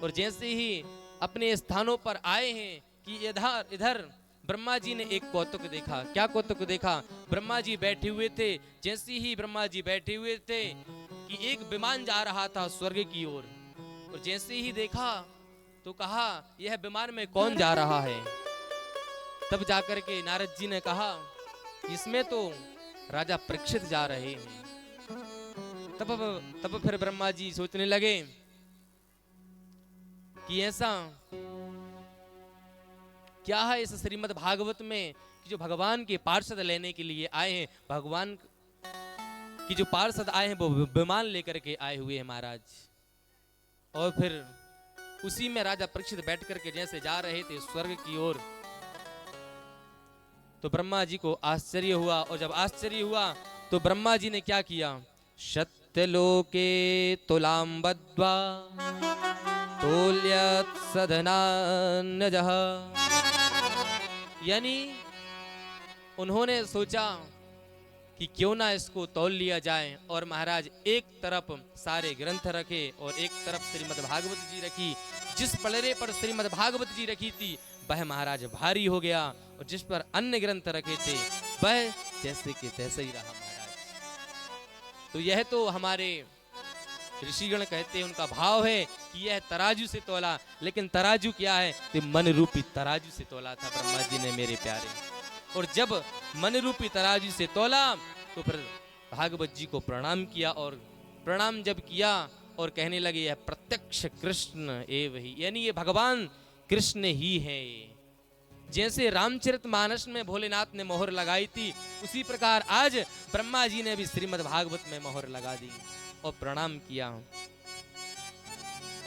और जैसे ही अपने स्थानों पर आए हैं कि इधर ब्रह्मा जी ने एक कौतुक देखा। क्या कौतुक देखा? ब्रह्मा जी बैठे हुए थे, जैसे ही ब्रह्मा जी बैठे हुए थे कि एक विमान जा रहा था स्वर्ग की ओर। और जैसे ही देखा तो कहा यह विमान में कौन जा रहा है? तब जाकर के नारद जी ने कहा इसमें तो राजा परीक्षित जा रहे हैं। तब फिर ब्रह्मा जी सोचने लगे कि ऐसा क्या है इस श्रीमद् भागवत में कि जो भगवान के पार्षद लेने के लिए आए हैं, भगवान की जो पार्षद आए हैं वो विमान लेकर के आए हुए हैं महाराज। और फिर उसी में राजा परीक्षित बैठ करके जैसे जा रहे थे स्वर्ग की ओर, तो ब्रह्मा जी को आश्चर्य हुआ। और जब आश्चर्य हुआ तो ब्रह्मा जी ने क्या किया? सत्यलोके तुलां बद्ध्वा तोल्यत् सदनान्यजः, यानी उन्होंने सोचा कि क्यों ना इसको तौल लिया जाए। और महाराज एक तरफ सारे ग्रंथ रखे और एक तरफ श्रीमद् भागवत जी रखी। जिस पलड़े पर श्रीमद् भागवत जी रखी थी वह महाराज भारी हो गया, और जिस पर अन्य ग्रंथ रखे थे वह जैसे कि तैसे ही रहा महाराज। तो यह तो हमारे ऋषिगण कहते हैं, उनका भाव है कि यह तराजू से तोला। लेकिन तराजू क्या है? तो मन रूपी तराजू से तोला था ब्रह्मा जी ने मेरे प्यारे। और जब मन रूपी तराजू से तोला तो फिर भागवत जी को प्रणाम किया। और प्रणाम जब किया और कहने लगे यह प्रत्यक्ष कृष्ण एव ही, यानी ये भगवान कृष्ण ही है। जैसे रामचरितमानस में भोलेनाथ ने मोहर लगाई थी, उसी प्रकार आज ब्रह्मा जी ने भी श्रीमद् भागवत में मोहर लगा दी और प्रणाम किया।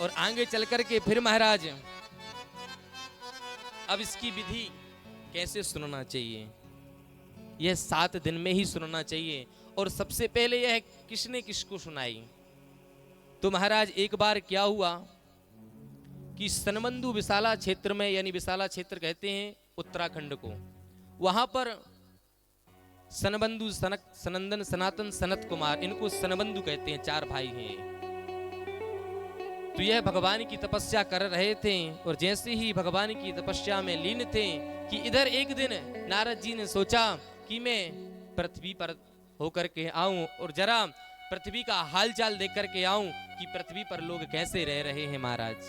और आगे चल करके फिर महाराज अब इसकी विधि कैसे सुनना चाहिए, यह 7 दिन में ही सुनना चाहिए। और सबसे पहले यह किसने किसको सुनाई? तो महाराज एक बार क्या हुआ कि सनबंधु विशाला क्षेत्र में, यानी विशाला क्षेत्र कहते हैं उत्तराखंड को, वहां पर सनबंधु, सनक, सनंदन, सनातन, सनत कुमार, इनको सनबंधु कहते हैं, 4 भाई हैं। तो यह भगवान की तपस्या कर रहे थे। और जैसे ही भगवान की तपस्या में लीन थे कि इधर एक दिन नारद जी ने सोचा कि मैं पृथ्वी पर होकर के आऊं और जरा पृथ्वी का हालचाल देख करके आऊं कि पृथ्वी पर लोग कैसे रह रहे हैं महाराज।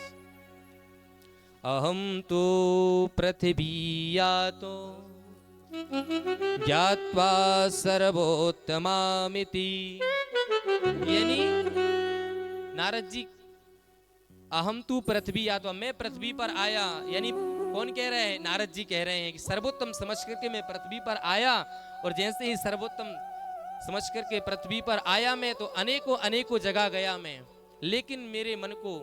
अहम तो पृथिवीयातो ज्ञात्वा सर्वोत्तमामिति, यानी नारद जी अहम तू पृथ्वी या तो मैं पृथ्वी पर आया, यानी कौन कह रहे हैं? नारद जी कह रहे हैं कि सर्वोत्तम समझ करके मैं पृथ्वी पर आया। और जैसे ही सर्वोत्तम समझ करके पृथ्वी पर आया मैं, तो अनेकों अनेकों जगह गया मैं, लेकिन मेरे मन को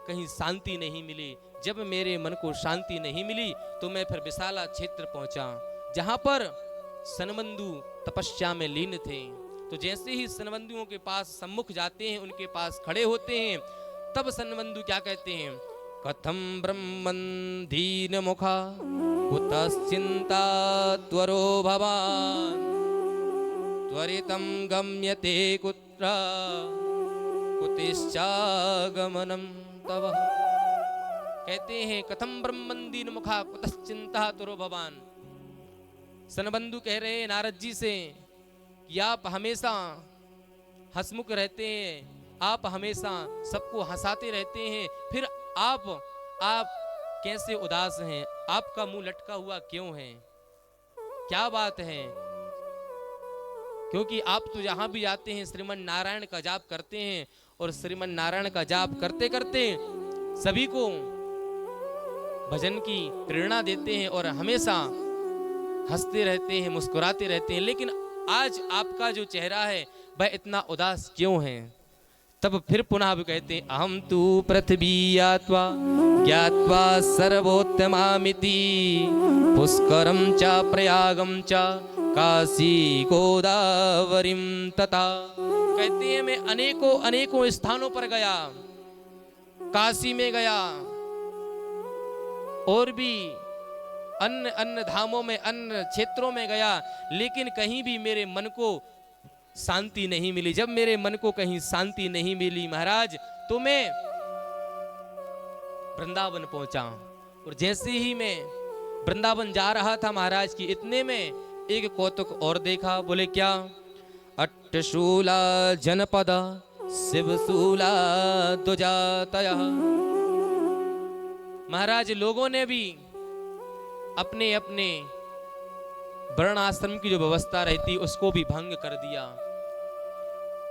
कहीं शांति नहीं मिली। जब मेरे मन को शांति नहीं मिली तो मैं फिर विशाला क्षेत्र पहुंचा जहां पर सनबंधु तपस्या में लीन थे। तो जैसे ही सनबंधुओं के पास सम्मुख जाते हैं, उनके पास खड़े होते हैं, तब सनबंधु क्या कहते हैं? कथम ब्रह्मन् दीन मुखा कुतश्चिंता त्वरो भवान् त्वरितं गम्यते कुत्र कुतिश्चागमनं तव। कहते हैं कथम ब्रह्मन् दीन मुखा कुतश्चिंता त्वरो भवान्। सनबंधु कह रहे हैं नारद जी से कि आप हमेशा हंसमुख रहते हैं, आप हमेशा सबको हंसाते रहते हैं, फिर आप कैसे उदास हैं? आपका मुंह लटका हुआ क्यों है? क्या बात है? क्योंकि आप तो जहां भी जाते हैं श्रीमन नारायण का जाप करते हैं, और श्रीमन नारायण का जाप करते करते सभी को भजन की प्रेरणा देते हैं और हमेशा हंसते रहते हैं, मुस्कुराते रहते हैं, लेकिन आज आपका जो चेहरा है वह इतना उदास क्यों है? तब फिर पुनः भी कहते हैं अहम तू पृथ्वी यात्वा ज्ञात्वा सर्वोत्तमामिति पुष्करं च प्रयागं च काशी गोदावरीं तथा। कहते हैं मैं अनेकों स्थानों पर गया, काशी में गया और भी अन्य धामों में, अन्य क्षेत्रों में गया, लेकिन कहीं भी मेरे मन को शांति नहीं मिली। जब मेरे मन को कहीं शांति नहीं मिली महाराज, तो मैं वृंदावन पहुंचा। और जैसे ही मैं वृंदावन जा रहा था महाराज की, इतने में एक कौतुक और देखा। बोले क्या? अट्टशूला जनपद शिवशूला दुजातयः। महाराज लोगों ने भी अपने अपने वर्ण आश्रम की जो व्यवस्था रहती उसको भी भंग कर दिया।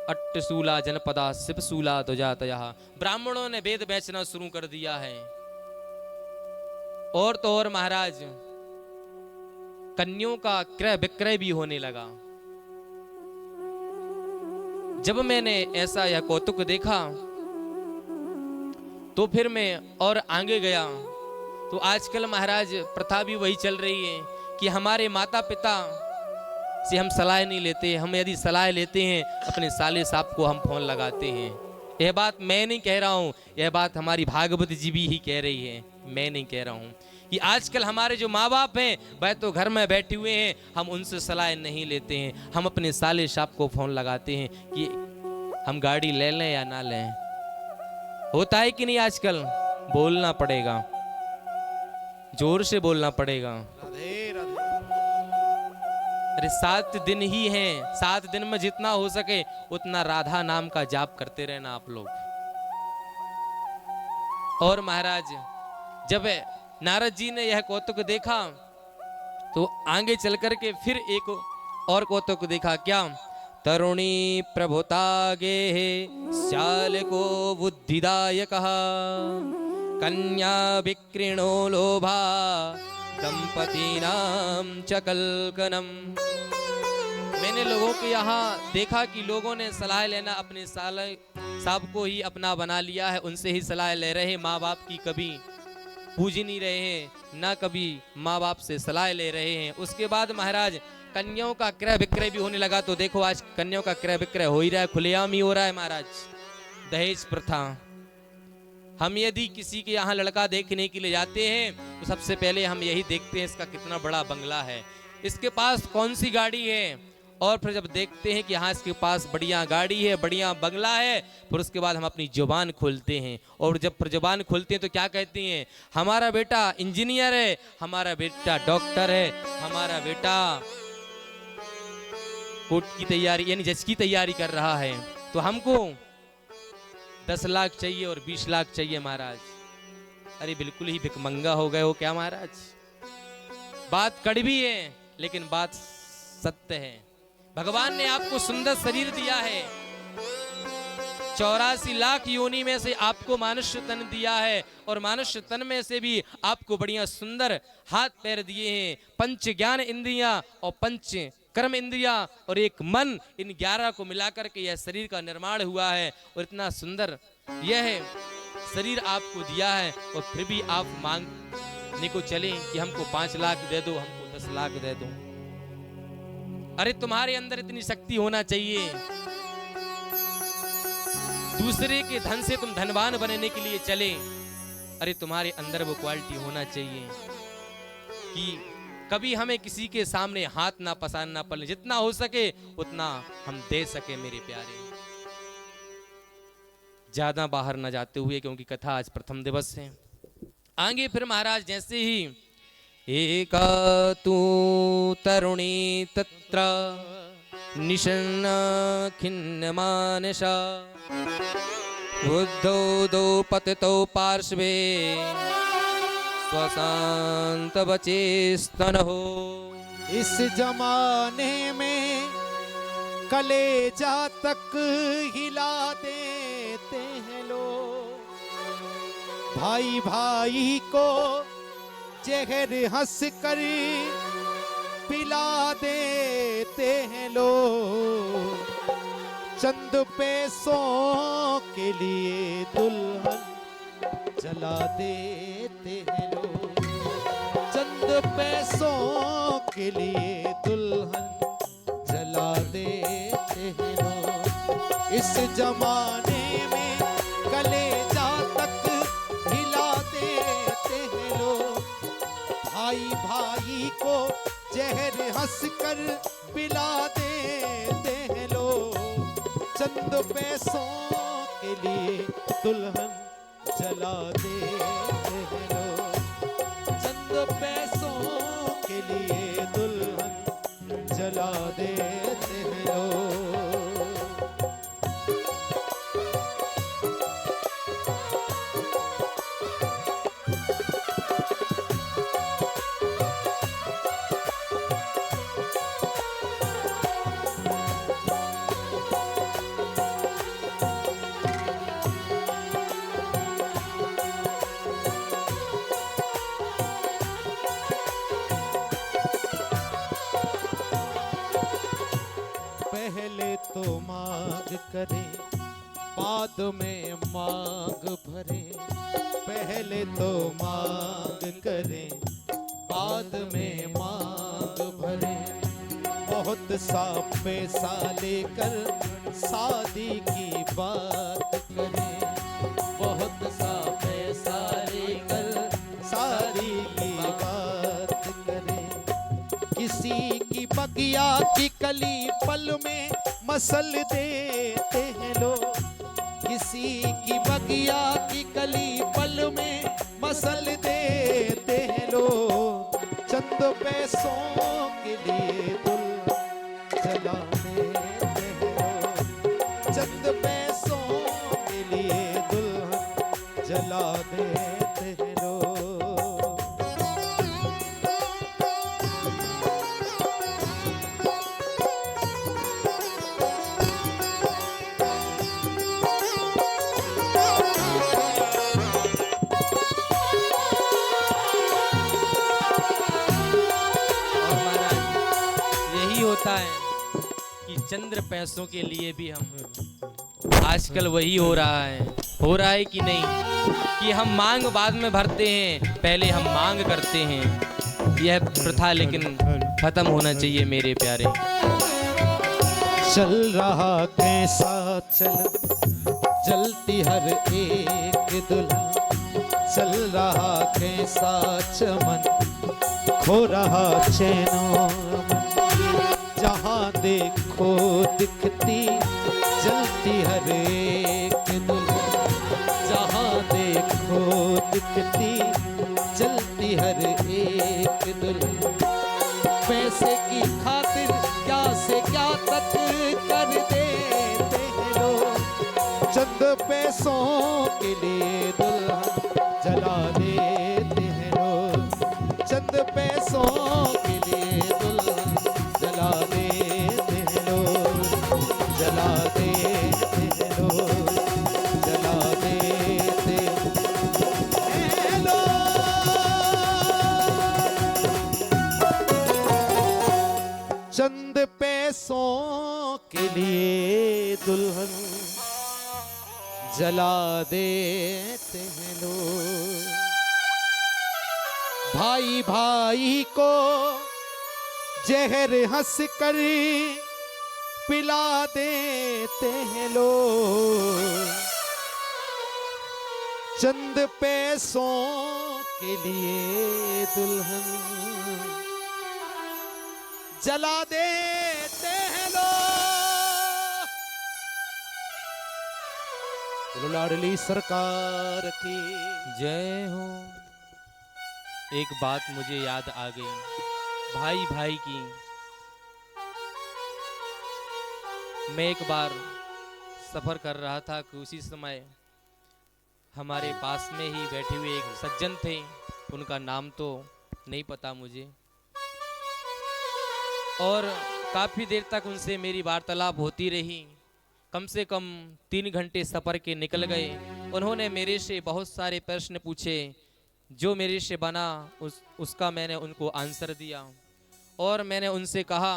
अट्टशूला जनपदा शिवशूला दुजातयः। ब्राह्मणों ने वेद बेचना शुरू कर दिया है। और तो और महाराज कन्याओं का क्रय विक्रय भी होने लगा। जब मैंने ऐसा यह कौतुक देखा तो फिर मैं और आगे गया। तो आजकल महाराज प्रथा भी वही चल रही है कि हमारे माता पिता से हम सलाह नहीं लेते। हम यदि सलाह लेते हैं अपने साले साहब को हम फोन लगाते हैं। यह बात मैं नहीं कह रहा हूँ, यह बात हमारी भागवत जी भी ही कह रही है, मैं नहीं कह रहा हूँ। कि आजकल हमारे जो माँ बाप हैं वह तो घर में बैठे हुए हैं, हम उनसे सलाह नहीं लेते हैं। हम अपने साले साहब को फोन लगाते हैं कि हम गाड़ी ले लें या ना लें। होता है कि नहीं? आजकल बोलना पड़ेगा, जोर से बोलना पड़ेगा। राधे राधे। अरे 7 दिन ही हैं, 7 दिन में जितना हो सके उतना राधा नाम का जाप करते रहना आप लोग। और महाराज जब नारद जी ने यह कौतुक देखा तो आगे चल करके फिर एक और कौतुक देखा। क्या? तरुणी प्रभुतागे श्याल को बुद्धिदायकः कन्या विक्रीणो लोभा दंपतीनां च कल्कनम। मैंने लोगों के यहाँ देखा कि लोगों ने सलाह लेना अपने साले साहब को ही अपना बना लिया है, उनसे ही सलाह ले रहे, माँ बाप की कभी पूज नहीं रहे हैं, ना कभी माँ बाप से सलाह ले रहे हैं। उसके बाद महाराज कन्याओं का क्रय विक्रय भी होने लगा। तो देखो आज कन्याओं का क्रय विक्रय हो ही रहा है, खुलेआम ही हो रहा है महाराज। दहेज प्रथा। हम यदि किसी के यहाँ लड़का देखने के लिए जाते हैं तो सबसे पहले हम यही देखते हैं इसका कितना बड़ा बंगला है, इसके पास कौन सी गाड़ी है। और फिर जब देखते हैं कि हाँ इसके पास बढ़िया गाड़ी है, बढ़िया बंगला है, फिर उसके बाद हम अपनी जुबान खोलते हैं। और जब फिर जुबान खोलते हैं तो क्या कहते हैं? हमारा बेटा इंजीनियर है, हमारा बेटा डॉक्टर है, हमारा बेटा कोर्ट की तैयारी यानी जज की तैयारी कर रहा है। तो हमको 10 लाख चाहिए और 20 लाख चाहिए महाराज। अरे बिल्कुल ही भिखमंगा हो गए हो क्या महाराज? बात कड़वी है लेकिन बात सत्य है। भगवान ने आपको सुंदर शरीर दिया है, 84 लाख योनि में से आपको मनुष्य तन दिया है, और मनुष्य तन में से भी आपको बढ़िया सुंदर हाथ पैर दिए हैं, 5 ज्ञान इंद्रियां और 5 कर्म इंद्रियां और एक मन, इन 11 को मिलाकर के यह शरीर का निर्माण हुआ है। और इतना सुंदर यह शरीर आपको दिया है और फिर भी आप मांगने को चले कि हमको 5 लाख दे दो, हमको 10 लाख दे दो। अरे तुम्हारे अंदर इतनी शक्ति होना चाहिए, दूसरे के धन से तुम धनवान बनने के लिए चले। अरे तुम्हारे अंदर वो क्वालिटी होना चाहिए कि कभी हमें किसी के सामने हाथ ना पसारना पड़े, जितना हो सके उतना हम दे सके मेरे प्यारे। ज्यादा बाहर न जाते हुए क्योंकि कथा आज प्रथम दिवस है। आगे फिर महाराज जैसे ही एका तू तरुणी तत्र निषण्ण खिन्न मानसा बुद्धौ दो पतितौ पार्श्वे स्वशांत बचेस्तनहो। इस जमाने में कलेजा तक हिला देते हैं लोग, भाई भाई को जहर हंस कर पिला देते हैं लोग, चंद पैसों के लिए दुल्हन जला देते हैं लोग। चंद पैसों के लिए दुल्हन जला देते हैं लोग। इस जमाने में कलेजा तक हिला देते हैं लोग। भाई भाई को जहर हंस कर पिला देते हैं लोग। चंद पैसों के लिए दुल्हन जला देते हैं लोग। चंद पैसों के लिए दुल्हन जला देते हैं लोग। पहले तो मांग करें बाद में मांग भरें। पहले तो मांग करें बाद में मांग भरें। बहुत सा पैसा लेकर शादी की बात करें। बहुत सा पैसा लेकर शादी की बात करें। किसी की बगिया की कली पल में मसल देते हैं लोग। किसी की बगिया की कली पल में मसल देते हैं लोग। चंद पैसों के लिए दुल्हन जला देते हैं लोग। चंद पैसों के लिए दुल्हन जला देते हैं लोग। होता है कि चंद्र पैसों के लिए भी हम आजकल वही हो रहा है कि नहीं कि हम मांग बाद में भरते हैं, पहले हम मांग करते हैं। यह प्रथा लेकिन खत्म होना चाहिए मेरे प्यारे। चल रहा कैसा चल जलती हर एक दुल्हन। चल रहा कैसा चमन खो रहा चैनो। जहाँ देखो दिखती जलती हर एक दुल्हन। जहाँ देखो दिखती जलती हर एक दुल्हन। पैसे की खातिर क्या से क्या तक कर देते हैं लोग। चंद पैसों के लिए दुल्हन जला देते हैं लोग। चंद पैसों के लिए दुल्हन जला देते हैं लोग। जला देते हैं लोग। जला देते हैं लोग। चंद पैसों के लिए दुल्हन जला देते हैं लोग। भाई भाई को जहर हंस कर पिला देते हैं लोग। चंद पैसों के लिए दुल्हन जला देते हैं लोग। लाडली सरकार की जय हो। एक बात मुझे याद आ गई भाई भाई की। मैं एक बार सफ़र कर रहा था कि उसी समय हमारे पास में ही बैठे हुए एक सज्जन थे। उनका नाम तो नहीं पता मुझे, और काफ़ी देर तक उनसे मेरी वार्तालाप होती रही। कम से कम 3 घंटे सफ़र के निकल गए। उन्होंने मेरे से बहुत सारे प्रश्न पूछे, जो मेरे से बना उसका मैंने उनको आंसर दिया। और मैंने उनसे कहा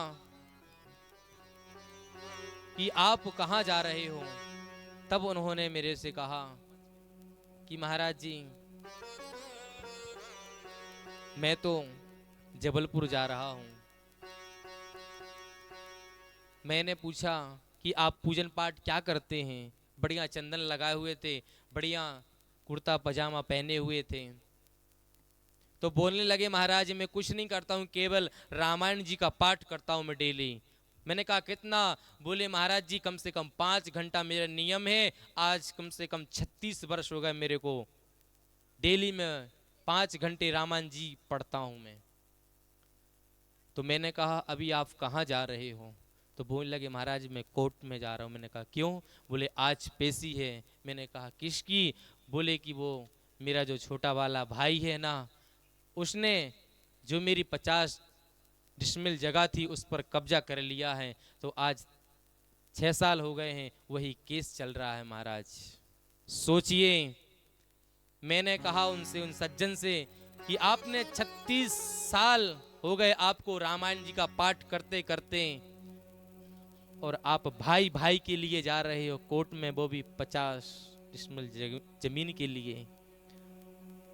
कि आप कहाँ जा रहे हो। तब उन्होंने मेरे से कहा कि महाराज जी मैं तो जबलपुर जा रहा हूँ। मैंने पूछा कि आप पूजन पाठ क्या करते हैं। बढ़िया चंदन लगाए हुए थे, बढ़िया कुर्ता पजामा पहने हुए थे। तो बोलने लगे महाराज मैं कुछ नहीं करता हूँ, केवल रामायण जी का पाठ करता हूँ मैं डेली। मैंने कहा कितना? बोले महाराज जी कम से कम 5 घंटा मेरा नियम है। आज कम से कम 36 वर्ष हो गए मेरे को, डेली में 5 घंटे रामायण जी पढ़ता हूँ मैं। तो मैंने कहा अभी आप कहाँ जा रहे हो? तो बोलने लगे महाराज मैं कोर्ट में जा रहा हूँ। मैंने कहा क्यों? बोले आज पेशी है। मैंने कहा किसकी? बोले कि वो मेरा जो छोटा वाला भाई है ना, उसने जो मेरी 50 डिसमिल जगह थी उस पर कब्जा कर लिया है। तो आज 6 साल हो गए हैं, वही केस चल रहा है महाराज। सोचिए। मैंने कहा उनसे, उन सज्जन से कि आपने 36 साल हो गए आपको रामायण जी का पाठ करते करते, और आप भाई भाई के लिए जा रहे हो कोर्ट में, वो भी 50 डिसमिल जमीन के लिए।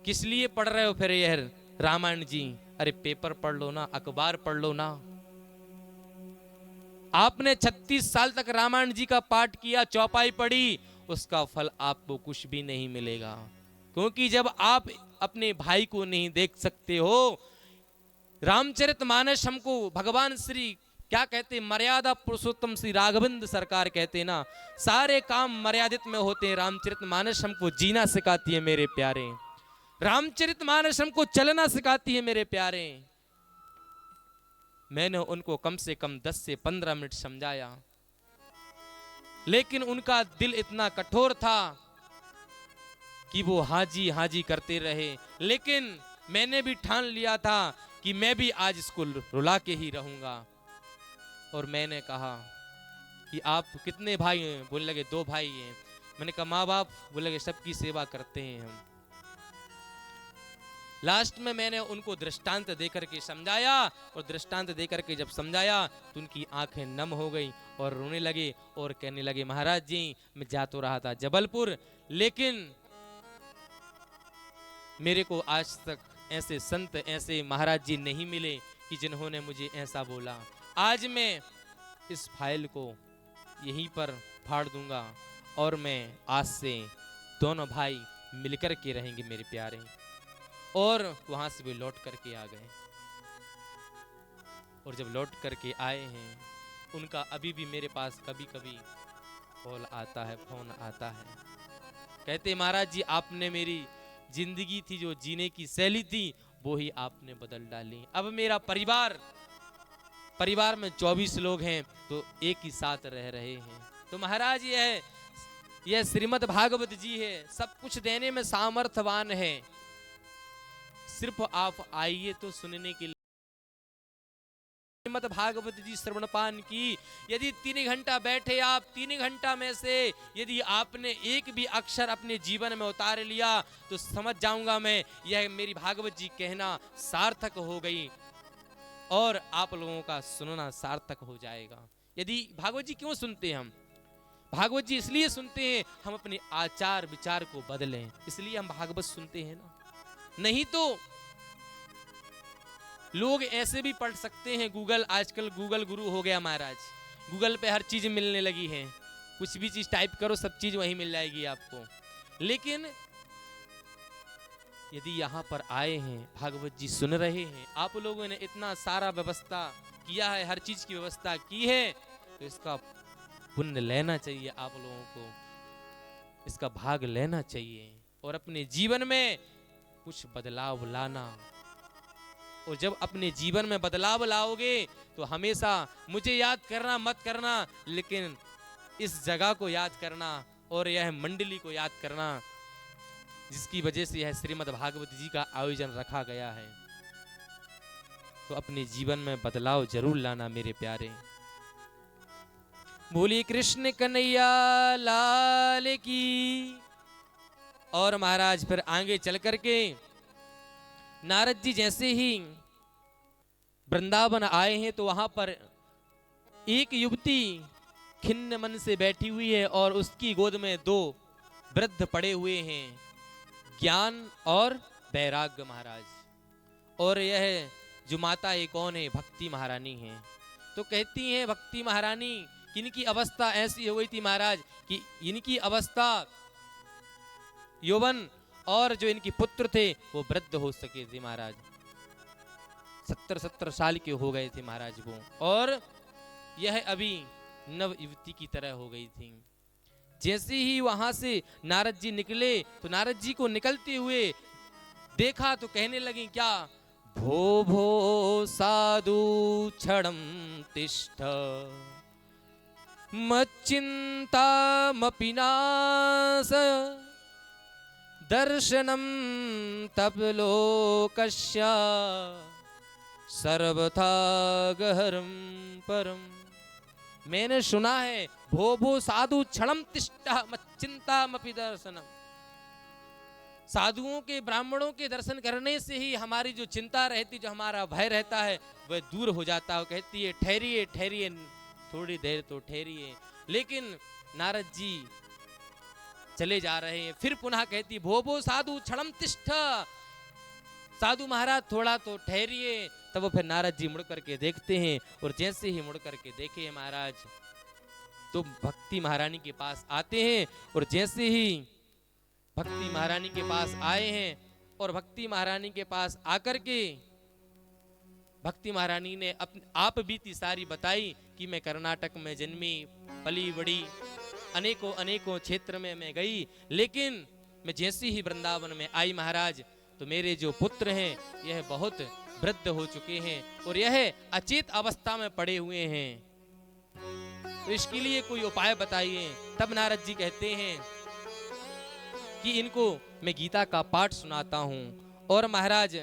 किस लिए पढ़ रहे हो फिर यह रामायण जी? अरे पेपर पढ़ लो ना, अखबार पढ़ लो ना। आपने 36 साल तक रामायण जी का पाठ किया, चौपाई पढ़ी, उसका फल आपको कुछ भी नहीं मिलेगा। क्योंकि जब आप अपने भाई को नहीं देख सकते हो, रामचरितमानस हमको भगवान श्री क्या कहते, मर्यादा पुरुषोत्तम श्री राघवेंद्र सरकार कहते ना, सारे काम मर्यादित में होते हैं। रामचरितमानस हमको जीना सिखाती है मेरे प्यारे। रामचरितमानस हमको चलना सिखाती है मेरे प्यारे। मैंने उनको कम से कम 10 से 15 मिनट समझाया, लेकिन उनका दिल इतना कठोर था कि वो हाजी करते रहे। लेकिन मैंने भी ठान लिया था कि मैं भी आज इसको रुला के ही रहूंगा। और मैंने कहा कि आप कितने भाई हैं? बोलने लगे 2 भाई हैं। मैंने कहा माँ बाप? बोले लगे सबकी सेवा करते हैं हम। लास्ट में मैंने उनको दृष्टांत देकर के समझाया, और दृष्टांत देकर के जब समझाया तो उनकी आंखें नम हो गई और रोने लगे और कहने लगे महाराज जी मैं जा तो रहा था जबलपुर, लेकिन मेरे को आज तक ऐसे संत, ऐसे महाराज जी नहीं मिले कि जिन्होंने मुझे ऐसा बोला। आज मैं इस फाइल को यहीं पर फाड़ दूंगा और मैं आज से दोनों भाई मिलकर के रहेंगे मेरे प्यारे। और वहां से वे लौट करके आ गए। और जब लौट करके आए हैं, उनका अभी भी मेरे पास कभी कभी कॉल आता है, फोन आता है। कहते महाराज जी आपने मेरी जिंदगी थी जो जीने की शैली थी वो ही आपने बदल डाली। अब मेरा परिवार में 24 लोग हैं तो एक ही साथ रह रहे हैं। तो महाराज यह श्रीमद् भागवत जी है, सब कुछ देने में सामर्थ्यवान है। सिर्फ आप आइए तो सुनने के लिए। श्रीमद् भागवत जी श्रवणपान की, यदि 3 घंटा बैठे आप, 3 घंटा में से यदि आपने एक भी अक्षर अपने जीवन में उतार लिया तो समझ जाऊंगा मैं यह मेरी भागवत जी कहना सार्थक हो गई और आप लोगों का सुनना सार्थक हो जाएगा। यदि भागवत जी क्यों सुनते हैं हम? भागवत जी इसलिए सुनते हैं हम अपने आचार विचार को बदलें, इसलिए हम भागवत सुनते हैं ना। नहीं तो लोग ऐसे भी पढ़ सकते हैं गूगल, आजकल गूगल गुरु हो गया महाराज, गूगल पे हर चीज मिलने लगी है, कुछ भी चीज टाइप करो सब चीज वहीं मिल जाएगी आपको। लेकिन यदि यहाँ पर आए हैं, भागवत जी सुन रहे हैं, आप लोगों ने इतना सारा व्यवस्था किया है, हर चीज की व्यवस्था की है, तो इसका पुण्य लेना चाहिए, आप लोगों को इसका भाग लेना चाहिए और अपने जीवन में कुछ बदलाव लाना। और जब अपने जीवन में बदलाव लाओगे तो हमेशा मुझे याद करना मत करना, लेकिन इस जगह को याद करना और यह मंडली को याद करना जिसकी वजह से यह श्रीमद् भागवत जी का आयोजन रखा गया है। तो अपने जीवन में बदलाव जरूर लाना मेरे प्यारे। बोलिए कृष्ण कन्हैया लाल की। और महाराज फिर आगे चल करके नारद जी जैसे ही वृंदावन आए हैं तो वहां पर एक युवती खिन्न मन से बैठी हुई है और उसकी गोद में 2 वृद्ध पड़े हुए हैं, ज्ञान और वैराग्य महाराज। और यह जो माता है कौन है? भक्ति महारानी है। तो कहती हैं भक्ति महारानी कि इनकी अवस्था ऐसी हो गई थी महाराज कि इनकी अवस्था यौवन और जो इनके पुत्र थे वो वृद्ध हो सके थे महाराज। 70 साल के हो गए थे महाराज वो, और यह अभी नव युवती की तरह हो गई थी। जैसे ही वहां से नारद जी निकले तो नारद जी को निकलते हुए देखा तो कहने लगे क्या? भो भो साधु क्षणम तिष्ठ मच्चिंतामपि नाशय दर्शनम तब लोकस्य सर्वथा गहरम परम। मैंने सुना है भो भो साधु क्षणम तिष्ठ मच्चिंतामपि दर्शनम, साधुओं के ब्राह्मणों के दर्शन करने से ही हमारी जो चिंता रहती, जो हमारा भय रहता है वह दूर हो जाता है। कहती है ठहरिए ठहरिए थोड़ी देर तो ठहरिए। लेकिन नारद जी चले जा रहे हैं, फिर पुनः कहती भो भो साधु क्षणम तिष्ठ, साधु महाराज थोड़ा तो ठहरिए। तब फिर नारद जी मुड़ करके देखते हैं, और जैसे ही मुड़ करके देखे महाराज तो भक्ति महारानी के पास आते हैं, और जैसे ही भक्ति महारानी के पास आए हैं और भक्ति महारानी के पास आकर के भक्ति महारानी ने आप बीती सारी बताई कि मैं कर्नाटक में जन्मी पली बड़ी, अनेकों अनेकों क्षेत्र में मैं गई, लेकिन मैं जैसे ही वृंदावन में आई महाराज तो मेरे जो पुत्र हैं यह बहुत वृद्ध हो चुके हैं और यह अचेत अवस्था में पड़े हुए हैं, तो इसके लिए कोई उपाय बताइए। तब नारद जी कहते हैं कि इनको मैं गीता का पाठ सुनाता हूं। और महाराज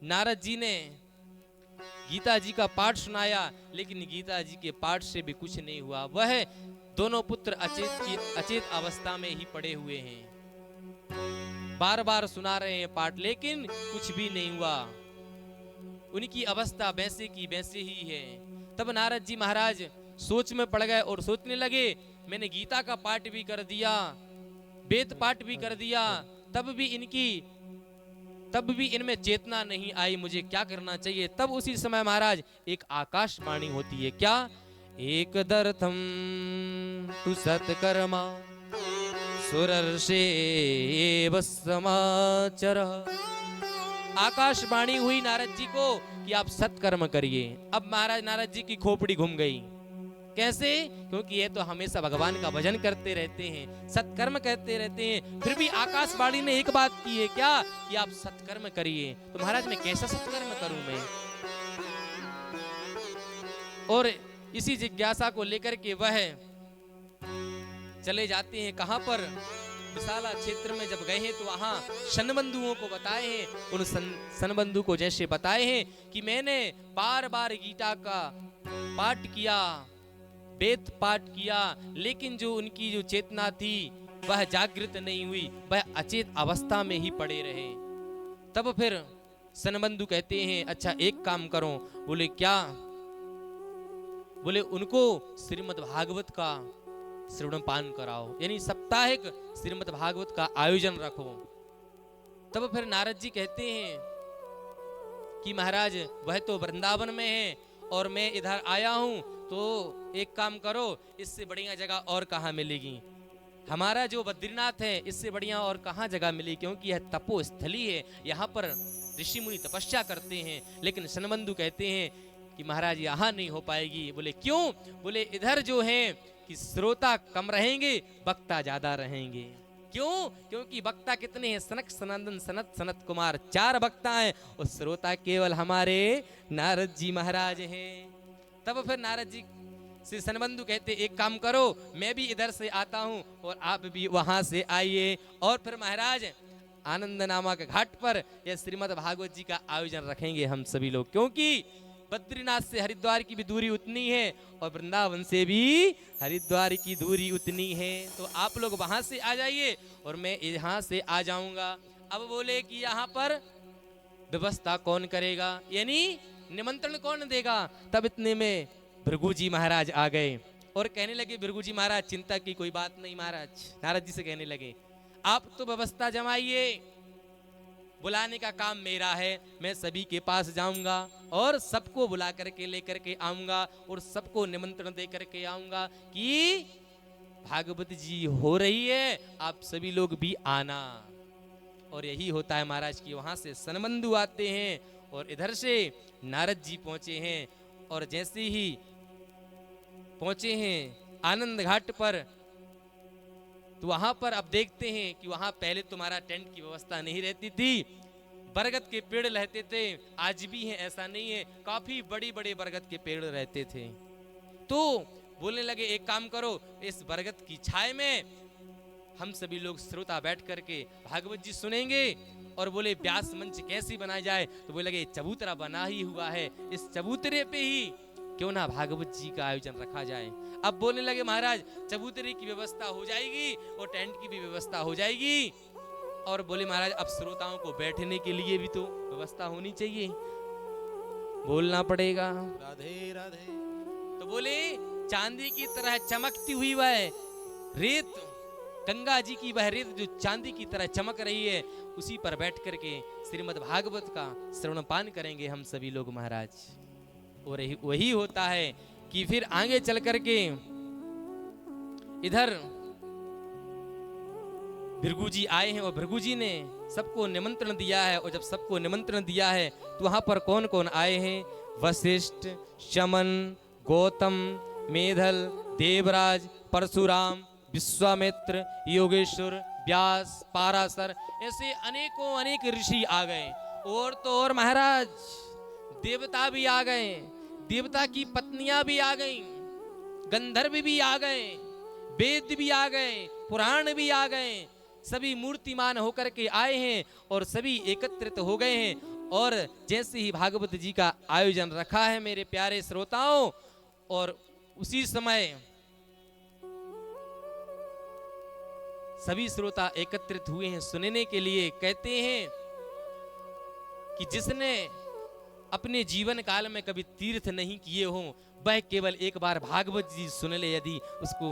नारद जी ने गीता जी का पाठ सुनाया, लेकिन गीता जी के पाठ से भी कुछ नहीं हुआ। वह दोनों पुत्र अचेत अवस्था में ही पड़े हुए हैं। बार बार सुना रहे हैं पाठ, लेकिन कुछ भी नहीं हुआ। उनकी अवस्था वैसे की वैसे ही है। तब नारद जी महाराज सोच में पड़ गए और सोचने लगे मैंने गीता का पाठ भी कर दिया, वेद पाठ भी कर दिया, तब भी इनमें चेतना नहीं आई, मुझे क्या करना चाहिए। तब उसी समय महाराज एक आकाशवाणी होती है, क्या? एक दर्थम तु सत्कर्मा सुरर्षे एव समाचर। आकाशवाणी हुई नारद जी को कि आप सत्कर्म करिए। अब महाराज नारद जी की खोपड़ी घूम गई। कैसे? क्योंकि ये तो हमेशा भगवान का भजन करते रहते हैं, सत्कर्म करते रहते हैं, फिर भी आकाशवाणी ने एक बात की है, क्या? कि आप सत्कर्म करिए। तो महाराज मैं कैसा सत्कर्म करूं मैं? और इसी जिज्ञासा को लेकर के वह चले जाते हैं। कहां पर? विशाला क्षेत्र में जब गए हैं तो वहां शनबंधुओं को बताए हैं। उन शनबंधु को जैसे बताए हैं कि मैंने बार बार गीता का पाठ किया, वेद पाठ किया, लेकिन जो उनकी जो चेतना थी वह जागृत नहीं हुई, वह अचेत अवस्था में ही पड़े रहे। तब फिर शनबंधु कहते हैं अच्छा एक काम करो। बोले क्या? बोले उनको श्रीमद् भागवत का श्रवण पान कराओ, यानी साप्ताहिक श्रीमद् भागवत का आयोजन रखो। तब फिर नारद जी कहते हैं कि महाराज वह तो वृंदावन में है और मैं इधर आया हूं, तो एक काम करो, इससे बढ़िया जगह और कहां मिलेगी? हमारा जो बद्रीनाथ है इससे बढ़िया और कहां जगह मिली, क्योंकि यह तपो स्थली है, यहाँ पर ऋषि मुनि तपस्या करते हैं। लेकिन शनबंधु कहते हैं कि महाराज यहाँ नहीं हो पाएगी। बोले क्यों? बोले इधर जो है कि श्रोता कम रहेंगे, वक्ता ज्यादा रहेंगे। क्यों? क्योंकि वक्ता कितने हैं? सनक सनंदन सनत सनत कुमार, 4 वक्ता हैं और श्रोता केवल हमारे नारद जी महाराज हैं। तब फिर नारद जी से शनबंधु कहते एक काम करो, मैं भी इधर से आता हूं और आप भी वहां से आइए। और फिर महाराज आनंद नामक घाट पर यह श्रीमद् भागवत जी का आयोजन रखेंगे हम सभी लोग, क्योंकि बद्रीनाथ से हरिद्वार की भी दूरी उतनी है और वृंदावन से भी हरिद्वार की दूरी उतनी है। तो आप लोग वहां से आ जाइए और मैं यहाँ से आ जाऊंगा। अब बोले कि यहाँ पर व्यवस्था कौन करेगा, यानी निमंत्रण कौन देगा? तब इतने में भृगु जी महाराज आ गए और कहने लगे भृगु जी महाराज चिंता की कोई बात नहीं महाराज। नारद जी से कहने लगे आप तो व्यवस्था जमाइए, बुलाने का काम मेरा है। मैं सभी के पास जाऊंगा और सबको बुला करके लेकर के आऊंगा और सबको निमंत्रण दे करके आऊंगा कि भागवत जी हो रही है, आप सभी लोग भी आना। और यही होता है महाराज कि वहां से सनबंधु आते हैं और इधर से नारद जी पहुंचे हैं। और जैसे ही पहुंचे हैं आनंद घाट पर, तो वहां पर अब देखते हैं कि वहां पहले तुम्हारा टेंट की व्यवस्था नहीं रहती थी, बरगद के पेड़ रहते थे, आज भी हैं ऐसा नहीं है, काफी बड़ी बड़े बरगद के पेड़ रहते थे। तो बोलने लगे एक काम करो, इस बरगद की छाए में हम सभी लोग श्रोता बैठ करके भागवत जी सुनेंगे। और बोले व्यास मंच कैसी बनाई जाए, तो बोले लगे चबूतरा बना ही हुआ है, इस चबूतरे पे ही क्यों ना भागवत जी का आयोजन रखा जाए। अब बोलने लगे महाराज चबूतरे की व्यवस्था हो जाएगी और टेंट की भी व्यवस्था हो जाएगी। और बोले महाराज अब श्रोताओं को बैठने के लिए भी तो व्यवस्था होनी चाहिए, बोलना पड़ेगा। राधे राधे। तो बोले चांदी की तरह चमकती हुई वह रेत, गंगा जी की वह रेत जो चांदी की तरह चमक रही है, उसी पर बैठ करके श्रीमद् भागवत का श्रवणपान करेंगे हम सभी लोग महाराज। और वही होता है कि फिर आगे चल करके इधर भृगु जी आए हैं और भृगु जी ने सबको निमंत्रण दिया है। और जब सबको निमंत्रण दिया है तो वहां पर कौन कौन आए हैं? वशिष्ठ, शमन, गौतम, मेधल, देवराज, परशुराम, विश्वामित्र, योगेश्वर, व्यास, पाराशर, ऐसे अनेकों अनेक ऋषि आ गए। और तो और महाराज देवता भी आ गए, देवता की पत्नियां भी आ गईं, गंधर्व भी आ गए, वेद भी आ गए, पुराण भी आ गए, सभी मूर्तिमान होकर के आए हैं और सभी एकत्रित हो गए हैं। और जैसे ही भागवत जी का आयोजन रखा है मेरे प्यारे श्रोताओं, और उसी समय सभी श्रोता एकत्रित हुए हैं सुनने के लिए। कहते हैं कि जिसने अपने जीवन काल में कभी तीर्थ नहीं किए हो, वह केवल एक बार भागवत जी सुन ले, यदि उसको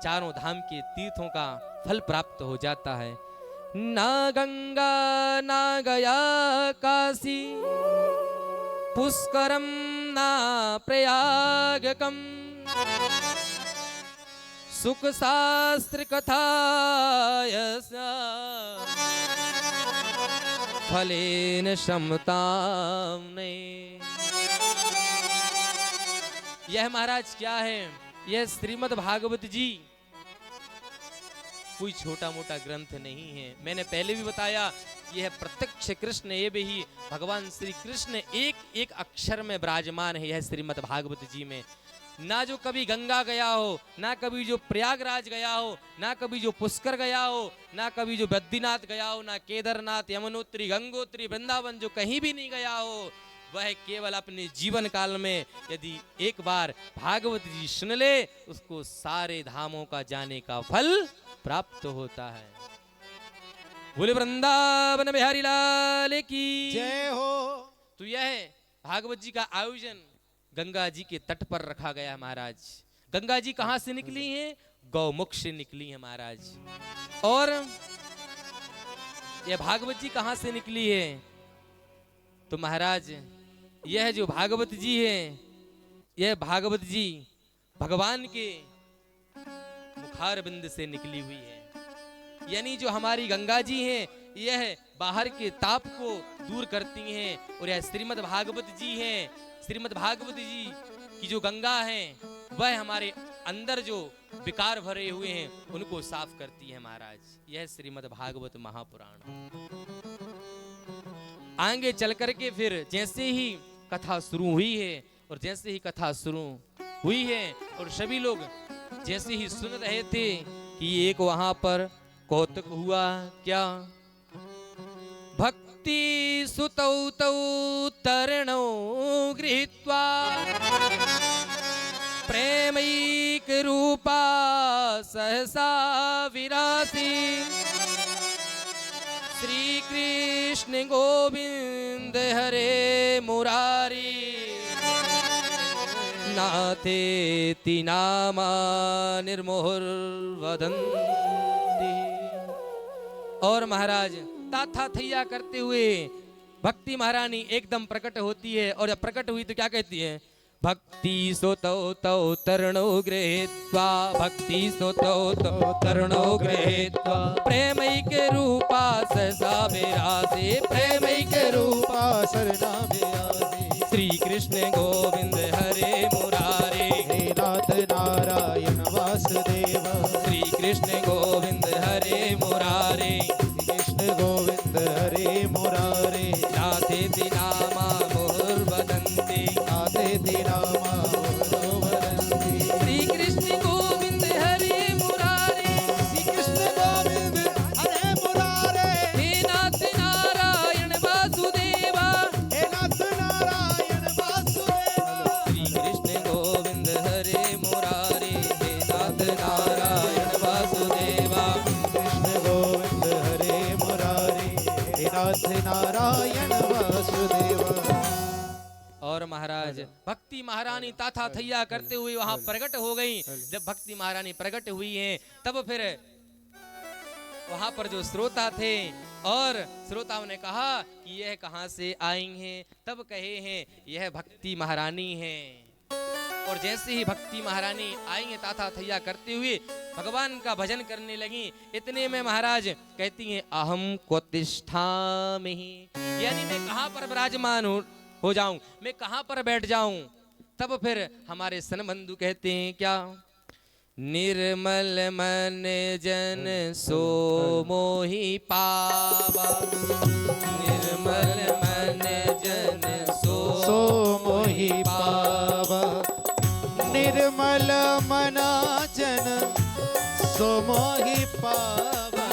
चारों धाम के तीर्थों का फल प्राप्त हो जाता है। ना गंगा ना गया काशी, पुष्करम ना प्रयागकम, सुख शास्त्र कथायस फलेन क्षमताम ने। यह महाराज क्या है? यह श्रीमद् भागवत जी कोई छोटा मोटा ग्रंथ नहीं है। मैंने पहले भी बताया यह प्रत्यक्ष कृष्ण ये भी ही भगवान श्री कृष्ण एक एक अक्षर में विराजमान है यह श्रीमद् भागवत जी में। ना जो कभी गंगा गया हो, ना कभी जो प्रयागराज गया हो, ना कभी जो पुष्कर गया हो, ना कभी जो बद्रीनाथ गया हो, ना केदारनाथ, यमुनोत्री, गंगोत्री, वृंदावन जो कहीं भी नहीं गया हो, वह केवल अपने जीवन काल में यदि एक बार भागवत जी सुन ले, उसको सारे धामों का जाने का फल प्राप्त होता है। बोले वृंदावन बिहारी लाल की जय हो। तो यह भागवत जी का आयोजन गंगा जी के तट पर रखा गया है महाराज। गंगा जी कहां से निकली हैं? गौमुख से निकली है महाराज। और यह भागवत जी कहां से निकली है? तो महाराज यह जो भागवत जी है, यह भागवत जी भगवान के मुखार बिंद से निकली हुई है। यानी जो हमारी गंगा जी हैं, यह बाहर के ताप को दूर करती हैं। और यह श्रीमद् भागवत जी हैं, श्रीमद् भागवत जी की जो गंगा है, वह हमारे अंदर जो विकार भरे हुए हैं उनको साफ करती है महाराज। यह श्रीमद् भागवत महापुराण। आगे चल करके फिर जैसे ही कथा शुरू हुई है, और जैसे ही कथा शुरू हुई है और सभी लोग जैसे ही सुन रहे थे कि एक वहां पर कौतुक हुआ। क्या? भक्ति सुतौ तौ तरणौ गृहीत्वा प्रेमैक रूपा सहसा विरासी, श्री कृष्ण गोविंद हरे मुरारी, नाथेति नामा निर्मोहुर्वदन्ति। और महाराज ताथा थैया करते हुए भक्ति महारानी एकदम प्रकट होती है। और जब प्रकट हुई तो क्या कहती है? भक्ति सोतो तो तरणो गृहीत्वा, भक्ति सोतो तो तरणो गृहीत्वा, प्रेमैक रूपा सहसा विराजे, प्रेमैक रूपा शरणा विराजे। श्री कृष्ण गोविंद हरे मुरारे, हे नाथ नारायण वासुदेव। श्री कृष्ण गोविंद हरे मुरारे, कृष्ण गोविंद हरे मुरारे। नाथेति नामा मुहुर्वदन्ति, नाथेति नामा मुहुर्वदन्ति। श्री कृष्ण गोविंद हरे मुरारे, श्री कृष्ण गोविंद हरे मुरारे। हे नाथ नारायण वासुदेवा, हे नाथ नारायण वासुदेव। श्री कृष्ण गोविंद हरे मुरारे, हे नाथ नारायण वासुदेवा। कृष्ण गोविंद हरे मुरारे। हे नाथ नारायण वासुदेव। और महाराज भक्ति महारानी ताथा थैया करते हुए वहां प्रकट हो गई। जब भक्ति महारानी प्रकट हुई हैं तब फिर वहां पर जो श्रोता थे और श्रोताओं ने कहा कि यह कहां से आई हैं? तब कहे हैं यह भक्ति महारानी हैं। और जैसे ही भक्ति महारानी आई हैं ताथा थैया करते हुए भगवान का भजन करने लगी, इतने में महाराज कहती हैं अहम क्वतिष्ठामि, यानी मैं कहां पर विराजमान हो जाऊं, मैं कहां पर बैठ जाऊं? तब फिर हमारे सनबंधु कहते हैं क्या? निर्मल मन जन सो मोहि पावा, निर्मल मन जन सो मोहि पावा। निर्मल मना जन सो मोहि पावा।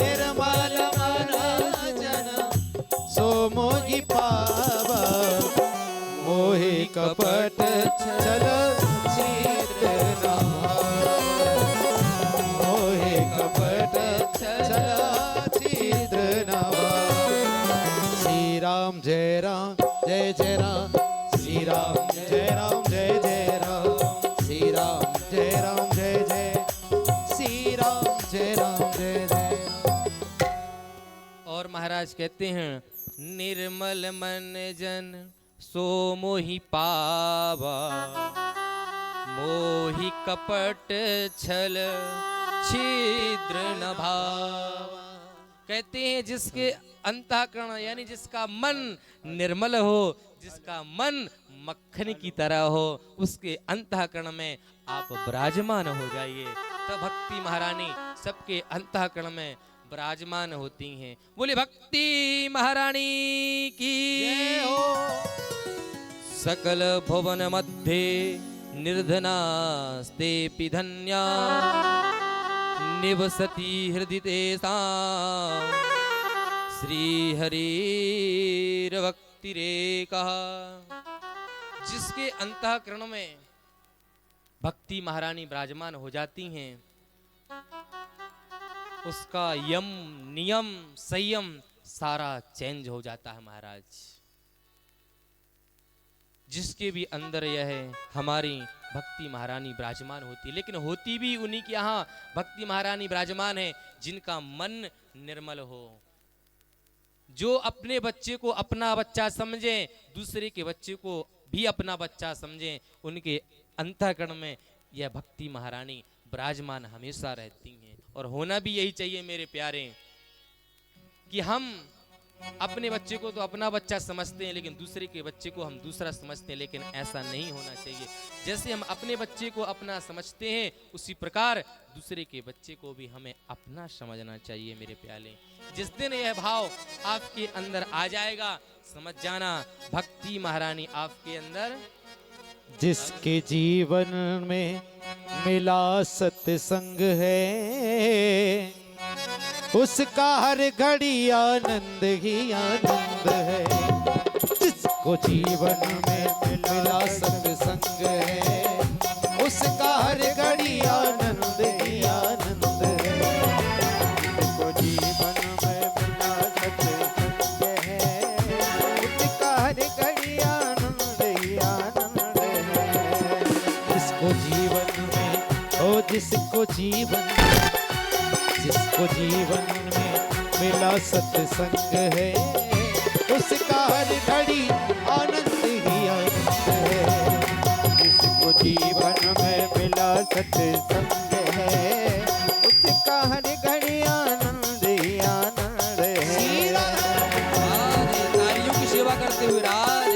निर्मल मना जन सो मोहि पावा। मोहि कपट छल छिद्र न भावा। मोहि कपट छल छिद्र न भावा। श्री राम जय राम जय जय राम। श्री राम जय राम जय जय राम। श्री राम जय राम जय जय। श्री राम जय राम जय जय। और महाराज कहते हैं निर्मल मन जन सो मोहि पावा, मोहि कपट छल छिद्र न भावा। कहते हैं जिसके अंतःकरण यानी जिसका मन निर्मल हो, जिसका मन मक्खन की तरह हो, उसके अंतःकरण में आप विराजमान हो जाइए। तब भक्ति महारानी सबके अंतःकरण में विराजमान होती हैं। बोले भक्ति महारानी की जय हो। सकल भुवन मध्ये निर्धनास्तेऽपि धन्या, निवसति हृदि तेषां श्री हरिर भक्तिरेकः। जिसके अंतःकरण में भक्ति महारानी विराजमान हो जाती हैं, उसका यम नियम संयम सारा चेंज हो जाता है महाराज। जिसके भी अंदर यह हमारी भक्ति महारानी विराजमान होती है, लेकिन होती भी उन्हीं के यहाँ भक्ति महारानी विराजमान है जिनका मन निर्मल हो, जो अपने बच्चे को अपना बच्चा समझे, दूसरे के बच्चे को भी अपना बच्चा समझे। उनके अंतःकरण में यह भक्ति महारानी विराजमान हमेशा रहती हैं। और होना भी यही चाहिए मेरे प्यारे, कि हम अपने बच्चे को तो अपना बच्चा समझते हैं लेकिन दूसरे के बच्चे को हम दूसरा समझते हैं, लेकिन ऐसा नहीं होना चाहिए। जैसे हम अपने बच्चे को अपना समझते हैं उसी प्रकार दूसरे के बच्चे को भी हमें अपना समझना चाहिए मेरे प्यारे। जिस दिन यह भाव आपके अंदर आ जाएगा, समझ जाना भक्ति महारानी आपके अंदर। जिसके जीवन में मिला सत्संग है, उसका हर घड़ी आनंद ही आनंद है। जिसको जीवन में मिला सत्संग है, उसका हर घड़ी आनंद ही आनंद है। जिसको जीवन में मिला सत्संग है, उसका हर घड़ी आनंद ही आनंद है। जिसको जीवन में जिसको जीवन में मिला सत्संग है, उसका हर घड़ी आनंद ही आनंद है। जिसको जीवन में मिला सत्संग है, उसका हर घड़ी आनंद ही आनंद है। राधे, नारियों की सेवा करते हुए राधे।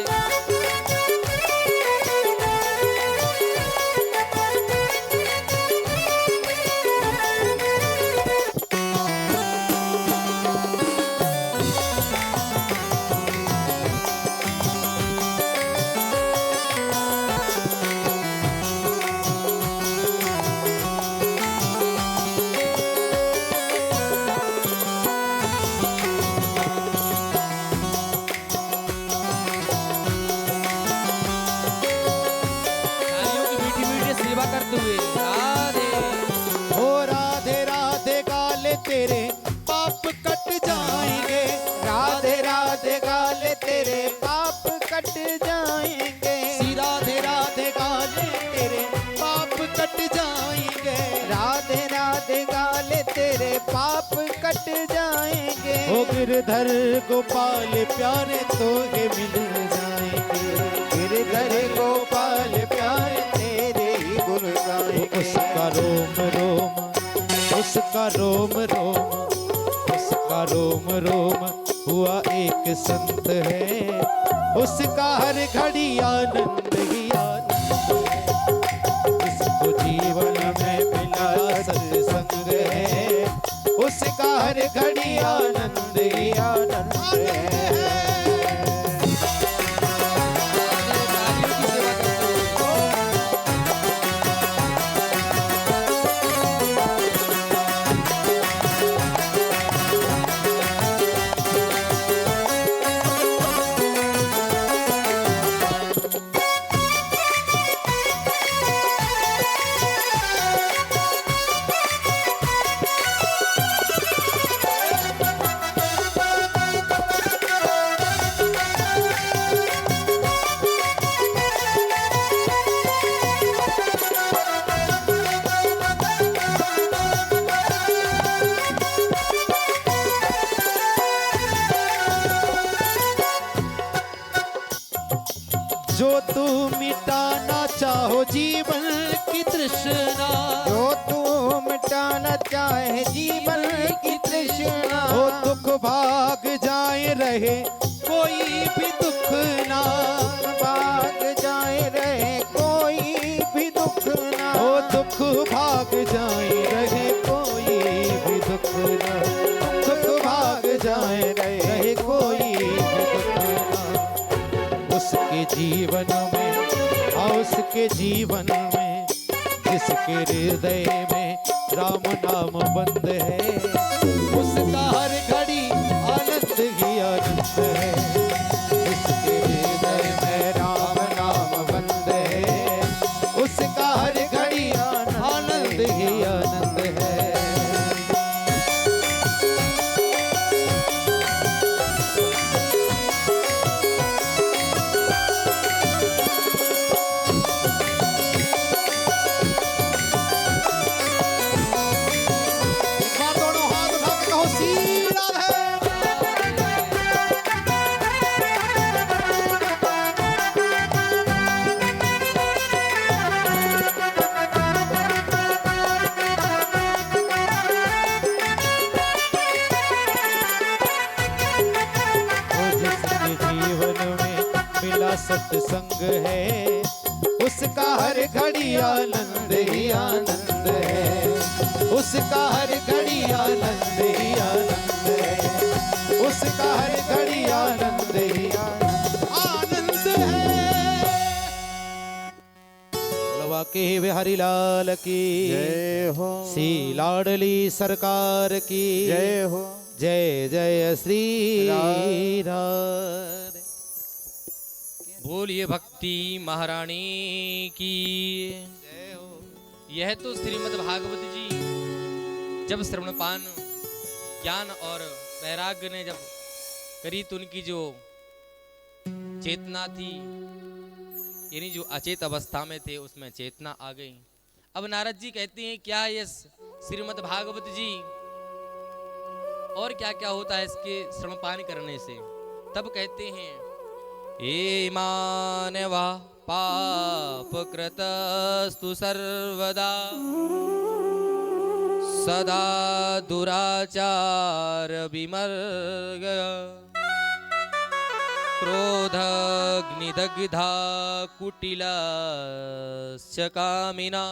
नारियों की मीठी मीठी सेवा करते हुए राधे। ओ राधे राधे गाले तेरे पाप कट जाएंगे, राधे राधे गाले तेरे पाप कट जाएंगे। श्री राधे राधे गाले तेरे पाप कट जाएंगे। राधे राधे गाले तेरे पाप कट जाएंगे। ओ गिरधर गोपाल प्यारे तोगे मिल जाएंगे, गिरधर गोपाल प्यारे तेरे ही गुण गाएंगे। उसका रोम रोम, उसका रोम रोम, उसका रोम रोम हुआ एक संत है, उसका हर घड़ी आनंद ही आनंद है। जिसको जीवन में मिला सत्संग है, उसका हर घड़ी आनंद ही आनंद है। नारियों की सेवा करते हुए जो तू मिटाना चाहो जीवन की तृष्णा, जो तू मिटाना चाहे जीवन की तृष्णा, हो दुख भाग जाए रहे कोई भी दुख ना, भाग जाए रहे कोई भी दुख ना। हो दुख भाग जाए रहे कोई भी दुख ना, दुख भाग जाए रहे कोई भी दुख ना। उसके जीवन में, उसके जीवन में, जिसके हृदय में राम नाम बंद है, उसका हर घड़ी आनंद ही आनंद है। जिसके हृदय में राम नाम बंद है, उसका हर घड़ी आनंद ही आनंद है। एक बार दोनों हाथ उठा के कहो श्री राधे। जिसके जीवन में मिला सत्संग है, उसका हर घड़ी आनंद ही आनंद है। उसका हर घड़ी आनंद ही आनंद है। उसका हर घड़ी आनंद ही आनंद है। बोलवा के बिहारी लाल की जय हो, श्री लाडली सरकार की जय हो। जय जय श्री राधे। राधे। बोलिए भक्ति महारानी की। यह तो श्रीमद् भागवत जी जब श्रवणपान ज्ञान और वैराग्य ने जब करी तो उनकी जो चेतना थी, यानी जो अचेत अवस्था में थे उसमें चेतना आ गई। अब नारद जी कहते हैं क्या ये श्रीमद् भागवत जी और क्या क्या होता है इसके श्रमपान करने से। तब कहते हैं, ये मानवा पाप कृतस्तु सर्वदा सदा दुराचार विमर्ग क्रोधग्निदग्धा कुटिलस्य कामिना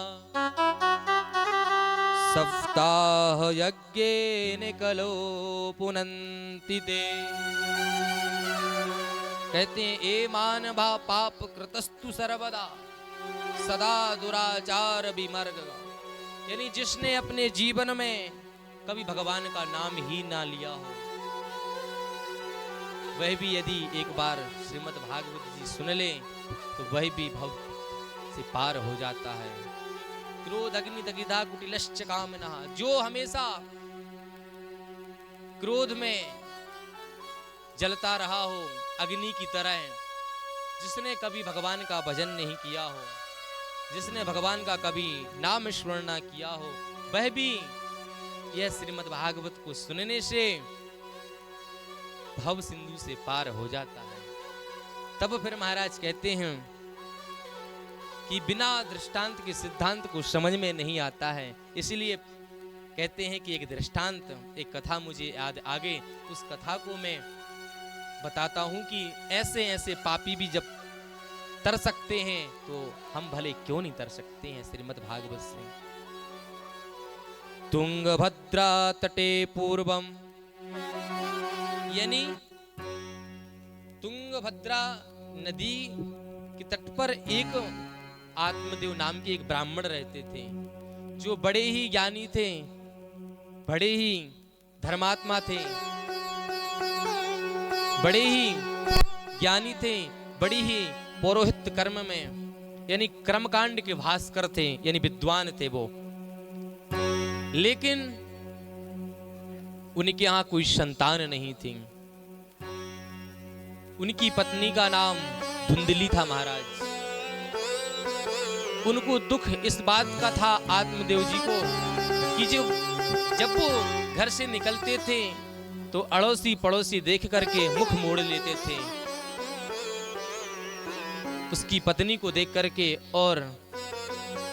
सप्ताह यज्ञेन कलो पुनन्ति ते। कहते हैं, ए मानवा पाप कृतस्तु सर्वदा सदा दुराचार विमर्ग, यानी जिसने अपने जीवन में कभी भगवान का नाम ही ना लिया हो, वह भी यदि एक बार श्रीमद् भागवत जी सुन ले तो वह भी भव से पार हो जाता है। क्रोध अग्नि दगिधा कुटिलश्च कामना, जो हमेशा क्रोध में जलता रहा हो अग्नि की तरह, जिसने कभी भगवान का भजन नहीं किया हो, जिसने भगवान का कभी नाम स्मरण ना किया हो, वह भी यह श्रीमद् भागवत को सुनने से भव सिंधु से पार हो जाता है। तब फिर महाराज कहते हैं कि बिना दृष्टांत के सिद्धांत को समझ में नहीं आता है, इसलिए कहते हैं कि एक दृष्टांत, एक कथा मुझे याद आगे, उस कथा को मैं बताता हूं कि ऐसे ऐसे पापी भी जब तर सकते हैं तो हम भले क्यों नहीं तर सकते हैं। श्रीमद् भागवत से, तुंगभद्रा तटे पूर्वम, यानी तुंगभद्रा नदी के तट पर एक आत्मदेव नाम के एक ब्राह्मण रहते थे, जो बड़े ही ज्ञानी थे, बड़े ही धर्मात्मा थे, बड़े ही ज्ञानी थे, बड़ी ही पौरोहित्य कर्म में यानी कर्मकांड के भास्कर थे, यानी विद्वान थे वो। लेकिन उनके यहाँ कोई संतान नहीं थी। उनकी पत्नी का नाम धुंधली था महाराज। उनको दुख इस बात का था आत्मदेव जी को कि जब वो घर से निकलते थे तो अड़ोसी पड़ोसी देख करके मुख मोड़ लेते थे उसकी पत्नी को देख करके और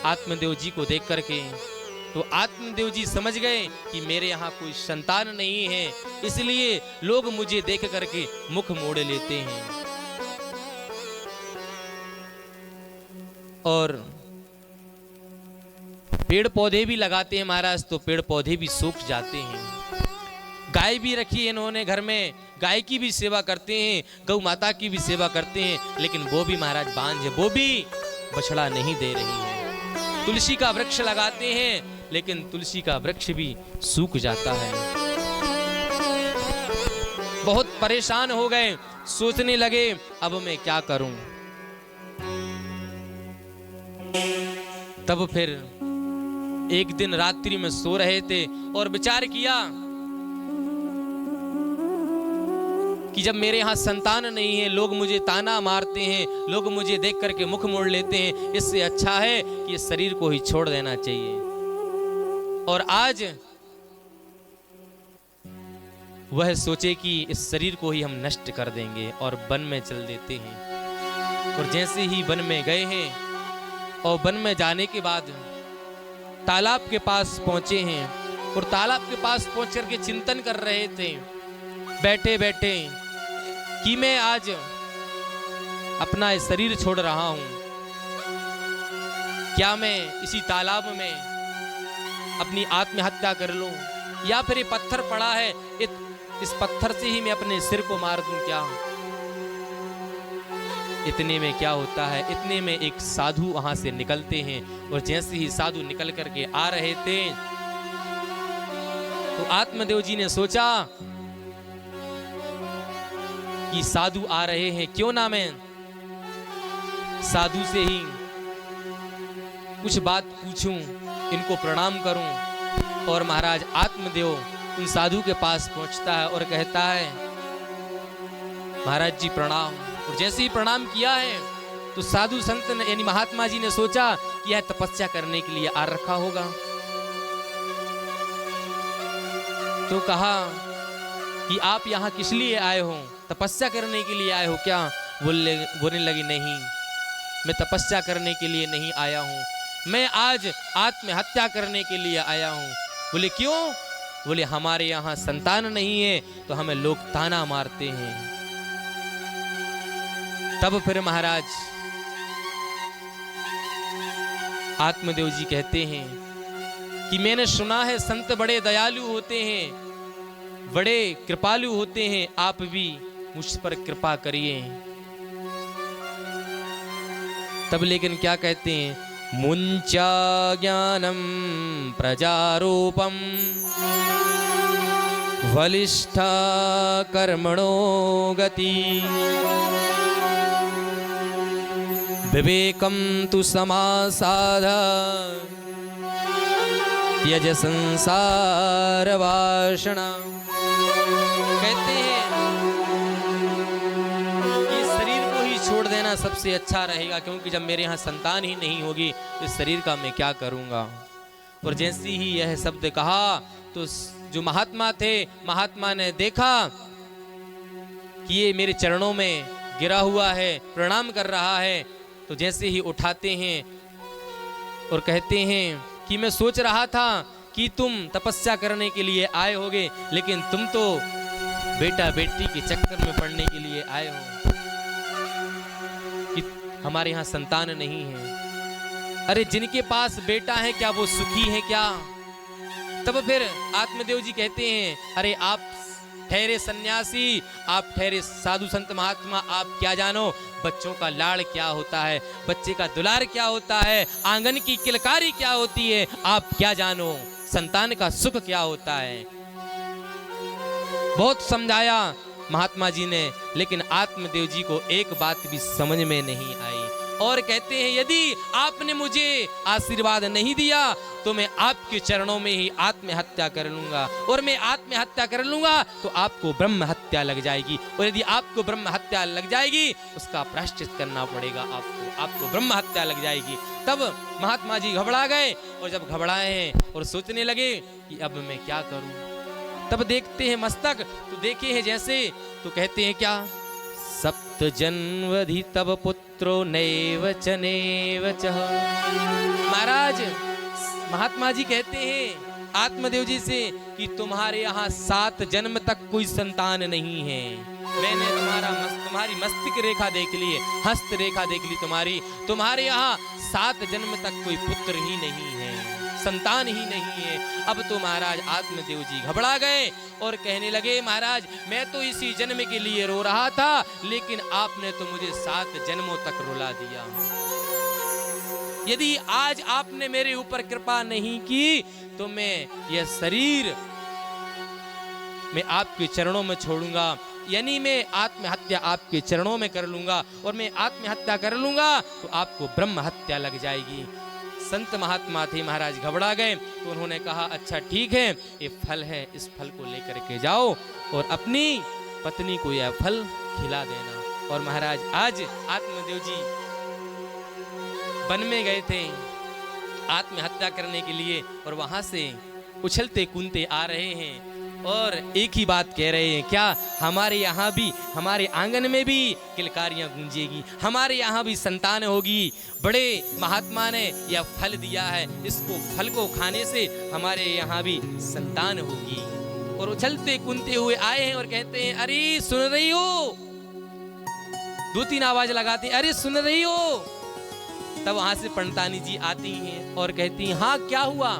आत्मदेव जी को देख करके। तो आत्मदेव जी समझ गए कि मेरे यहाँ कोई संतान नहीं है, इसलिए लोग मुझे देख करके मुख मोड़ लेते हैं। और पेड़ पौधे भी लगाते हैं महाराज, तो पेड़ पौधे भी सूख जाते हैं। गाय भी रखी है इन्होंने घर में, गाय की भी सेवा करते हैं, गौ माता की भी सेवा करते हैं, लेकिन वो भी महाराज बांझ है, वो भी बछड़ा नहीं दे रही है। तुलसी का वृक्ष लगाते हैं, लेकिन तुलसी का वृक्ष भी सूख जाता है। बहुत परेशान हो गए, सोचने लगे अब मैं क्या करूं। तब फिर एक दिन रात्रि में सो रहे थे और विचार किया कि जब मेरे यहाँ संतान नहीं है, लोग मुझे ताना मारते हैं, लोग मुझे देख करके मुख मोड़ लेते हैं, इससे अच्छा है कि इस शरीर को ही छोड़ देना चाहिए। और आज वह सोचे कि इस शरीर को ही हम नष्ट कर देंगे और वन में चल देते हैं। और जैसे ही वन में गए हैं और वन में जाने के बाद तालाब के पास पहुंचे हैं और तालाब के पास पहुंच करके चिंतन कर रहे थे बैठे बैठे कि मैं आज अपना शरीर छोड़ रहा हूं, क्या मैं इसी तालाब में अपनी आत्महत्या कर लूं, या फिर ये पत्थर पड़ा है इस पत्थर से ही मैं अपने सिर को मार दूं क्या। इतने में क्या होता है, इतने में एक साधु वहां से निकलते हैं और जैसे ही साधु निकल करके आ रहे थे तो आत्मदेव जी ने सोचा कि साधु आ रहे हैं, क्यों ना मैं साधु से ही कुछ बात पूछूं, इनको प्रणाम करूं। और महाराज आत्मदेव उन साधु के पास पहुंचता है और कहता है महाराज जी प्रणाम। और जैसे ही प्रणाम किया है तो साधु संत ने यानी महात्मा जी ने सोचा कि यह तपस्या करने के लिए आ रखा होगा, तो कहा कि आप यहाँ किस लिए आए हो, तपस्या करने के लिए आए हो क्या? बोलने लगी नहीं, मैं तपस्या करने के लिए नहीं आया हूँ, मैं आज आत्महत्या करने के लिए आया हूँ। बोले क्यों? बोले हमारे यहाँ संतान नहीं है तो हमें लोग ताना मारते हैं। तब फिर महाराज आत्मदेव जी कहते हैं कि मैंने सुना है संत बड़े दयालु होते हैं, बड़े कृपालु होते हैं, आप भी मुझ पर कृपा करिए। तब लेकिन क्या कहते हैं, मुंचा ज्ञानम प्रजारूपम वलिष्ठा कर्मणो गति विवेकम तु समासाध त्यज संसार वासना। कहते हैं कि शरीर को ही छोड़ देना सबसे अच्छा रहेगा, क्योंकि जब मेरे यहाँ संतान ही नहीं होगी तो इस शरीर का मैं क्या करूँगा। और जैसे ही यह शब्द कहा तो जो महात्मा थे, महात्मा ने देखा कि ये मेरे चरणों में गिरा हुआ है, प्रणाम कर रहा है, तो जैसे ही उठाते हैं और कहते हैं कि मैं सोच रहा था कि तुम तपस्या करने के लिए आए होगे, लेकिन तुम तो बेटा बेटी के चक्कर में पड़ने के लिए आए हो कि हमारे यहाँ संतान नहीं है। अरे जिनके पास बेटा है क्या वो सुखी है क्या? तब फिर आत्मदेव जी कहते हैं, अरे आप ठहरे सन्यासी, आप ठहरे साधु संत महात्मा, आप क्या जानो बच्चों का लाड़ क्या होता है, बच्चे का दुलार क्या होता है, आंगन की किलकारी क्या होती है, आप क्या जानो संतान का सुख क्या होता है। बहुत समझाया महात्मा जी ने, लेकिन आत्मदेव जी को एक बात भी समझ में नहीं आई और कहते हैं, यदि आपने मुझे आशीर्वाद नहीं दिया तो मैं आपके चरणों में ही आत्महत्या कर लूंगा, और मैं आत्महत्या कर लूंगा तो आपको ब्रह्म हत्या लग जाएगी, और यदि आपको ब्रह्म हत्या लग जाएगी उसका प्रायश्चित करना पड़ेगा आपको ब्रह्म हत्या लग जाएगी। तब महात्मा जी घबरा गए, और जब घबराए हैं और सोचने लगे कि अब मैं क्या करूं, तब देखते हैं मस्तक, तो देखे हैं जैसे, तो कहते हैं क्या, सप्त जन्मधि तब पुत्रो नैव च नैव च। महाराज महात्मा जी कहते हैं आत्मदेव जी से कि तुम्हारे यहाँ 7 जन्म तक कोई संतान नहीं है। मैंने तुम्हारी मस्तिष्क रेखा देख ली है, हस्त रेखा देख ली तुम्हारे यहाँ 7 जन्म तक कोई पुत्र ही नहीं है, संतान ही नहीं है। अब तो महाराज आत्मदेव जी घबरा गए और कहने लगे, महाराज मैं तो इसी जन्म के लिए रो रहा था, लेकिन आपने तो मुझे 7 जन्मों तक रुला दिया। यदि आज आपने मेरे ऊपर कृपा नहीं की तो मैं यह शरीर मैं आपके चरणों में छोड़ूंगा, यानी मैं आत्महत्या आपके चरणों में कर लूंगा, और मैं आत्महत्या कर लूंगा तो आपको ब्रह्म हत्या लग जाएगी। संत महात्मा थे, महाराज घबरा गए, तो उन्होंने कहा अच्छा ठीक है, ये फल है, इस फल को लेकर के जाओ और अपनी पत्नी को यह फल खिला देना। और महाराज आज आत्मदेव जी वन में गए थे आत्महत्या करने के लिए, और वहां से उछलते कूदते आ रहे हैं और एक ही बात कह रहे हैं, क्या हमारे यहाँ भी, हमारे आंगन में भी किलकारियां गूंजेगी, हमारे यहाँ भी संतान होगी। बड़े महात्मा ने यह फल दिया है, इसको फल को खाने से हमारे यहाँ भी संतान होगी। और उछलते कूदते हुए आए हैं और कहते हैं, अरे सुन रही हो? 2-3 आवाज लगाते, अरे सुन रही हो? तब वहां से पंडितानी जी आती हैं और कहती हैं, हाँ क्या हुआ?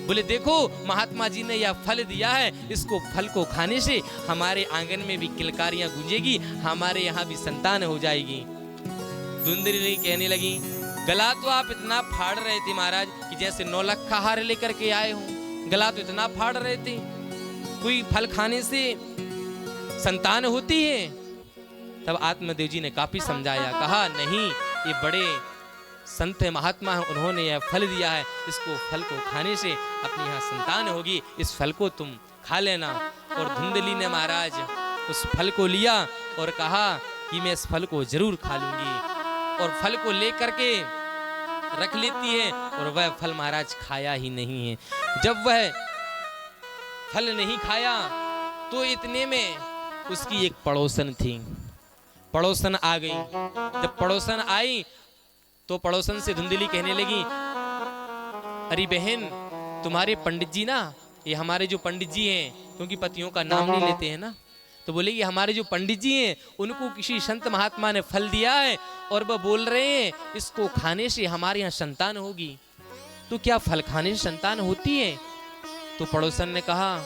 बोले देखो महात्मा जी ने यह फल दिया है, इसको फल को खाने से हमारे आंगन में भी किलकारियां गूंजेगी, हमारे यहाँ भी संतान हो जाएगी। धुंधली कहने लगी, गला तो आप इतना फाड़ रहे थे महाराज कि जैसे 9 लाख का हार लेकर के आए हो, गला तो इतना फाड़ रहे थे, कोई फल खाने से संतान होती है? तब आत्मदेव जी ने काफी समझाया, कहा नहीं, ये बड़े संत महात्मा है, उन्होंने यह फल दिया है, इसको फल को खाने से अपनी यहाँ संतान होगी, इस फल को तुम खा लेना। और धुंधली ने महाराज उस फल को लिया और कहा कि मैं इस फल को जरूर खा लूंगी, और फल को लेकर के रख लेती है, और वह फल महाराज खाया ही नहीं है। जब वह फल नहीं खाया तो इतने में उसकी एक पड़ोसन थी। पड़ोसन आ गई। जब पड़ोसन आई तो पड़ोसन से धुंधली कहने लगी, अरे बहन, तुम्हारे पंडित जी ना, ये हमारे जो पंडित जी हैं, क्योंकि पतियों का नाम नहीं लेते हैं ना, तो बोले कि हमारे जो पंडित जी हैं उनको किसी संत महात्मा ने फल दिया है और वह बोल रहे हैं इसको खाने से हमारे यहाँ संतान होगी। तो क्या फल खाने से संतान होती है? तो पड़ोसन ने कहा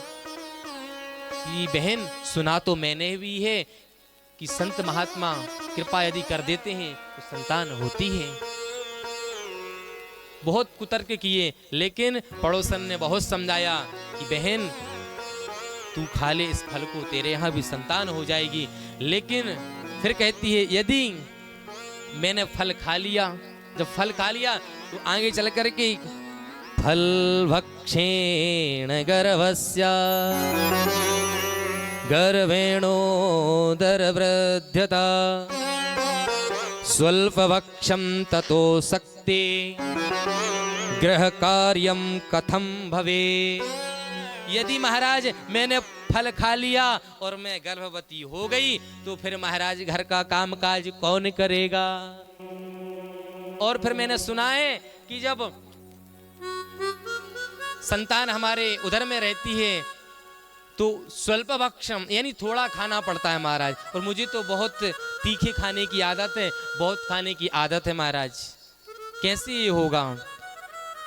कि बहन, सुना तो मैंने भी है कि संत महात्मा कृपा यदि कर देते हैं तो संतान होती है। बहुत कुतर्क किए, लेकिन पड़ोसन ने बहुत समझाया कि बहन तू खा ले इस फल को, तेरे यहाँ भी संतान हो जाएगी। लेकिन फिर कहती है, यदि मैंने फल खा लिया, जब फल खा लिया तो आगे चल करके फल भक्षेण गर्भस्य गर्भेणोदर वृद्ध्यता स्वल्प भक्षम ततो सक्ते गृह कार्यम कथम भवे। यदि महाराज मैंने फल खा लिया और मैं गर्भवती हो गई तो फिर महाराज घर का कामकाज कौन करेगा? और फिर मैंने सुना है कि जब संतान हमारे उदर में रहती है तो स्वल्प भक्षम यानी थोड़ा खाना पड़ता है महाराज, और मुझे तो बहुत तीखे खाने की आदत है, बहुत खाने की आदत है महाराज, कैसे ये होगा?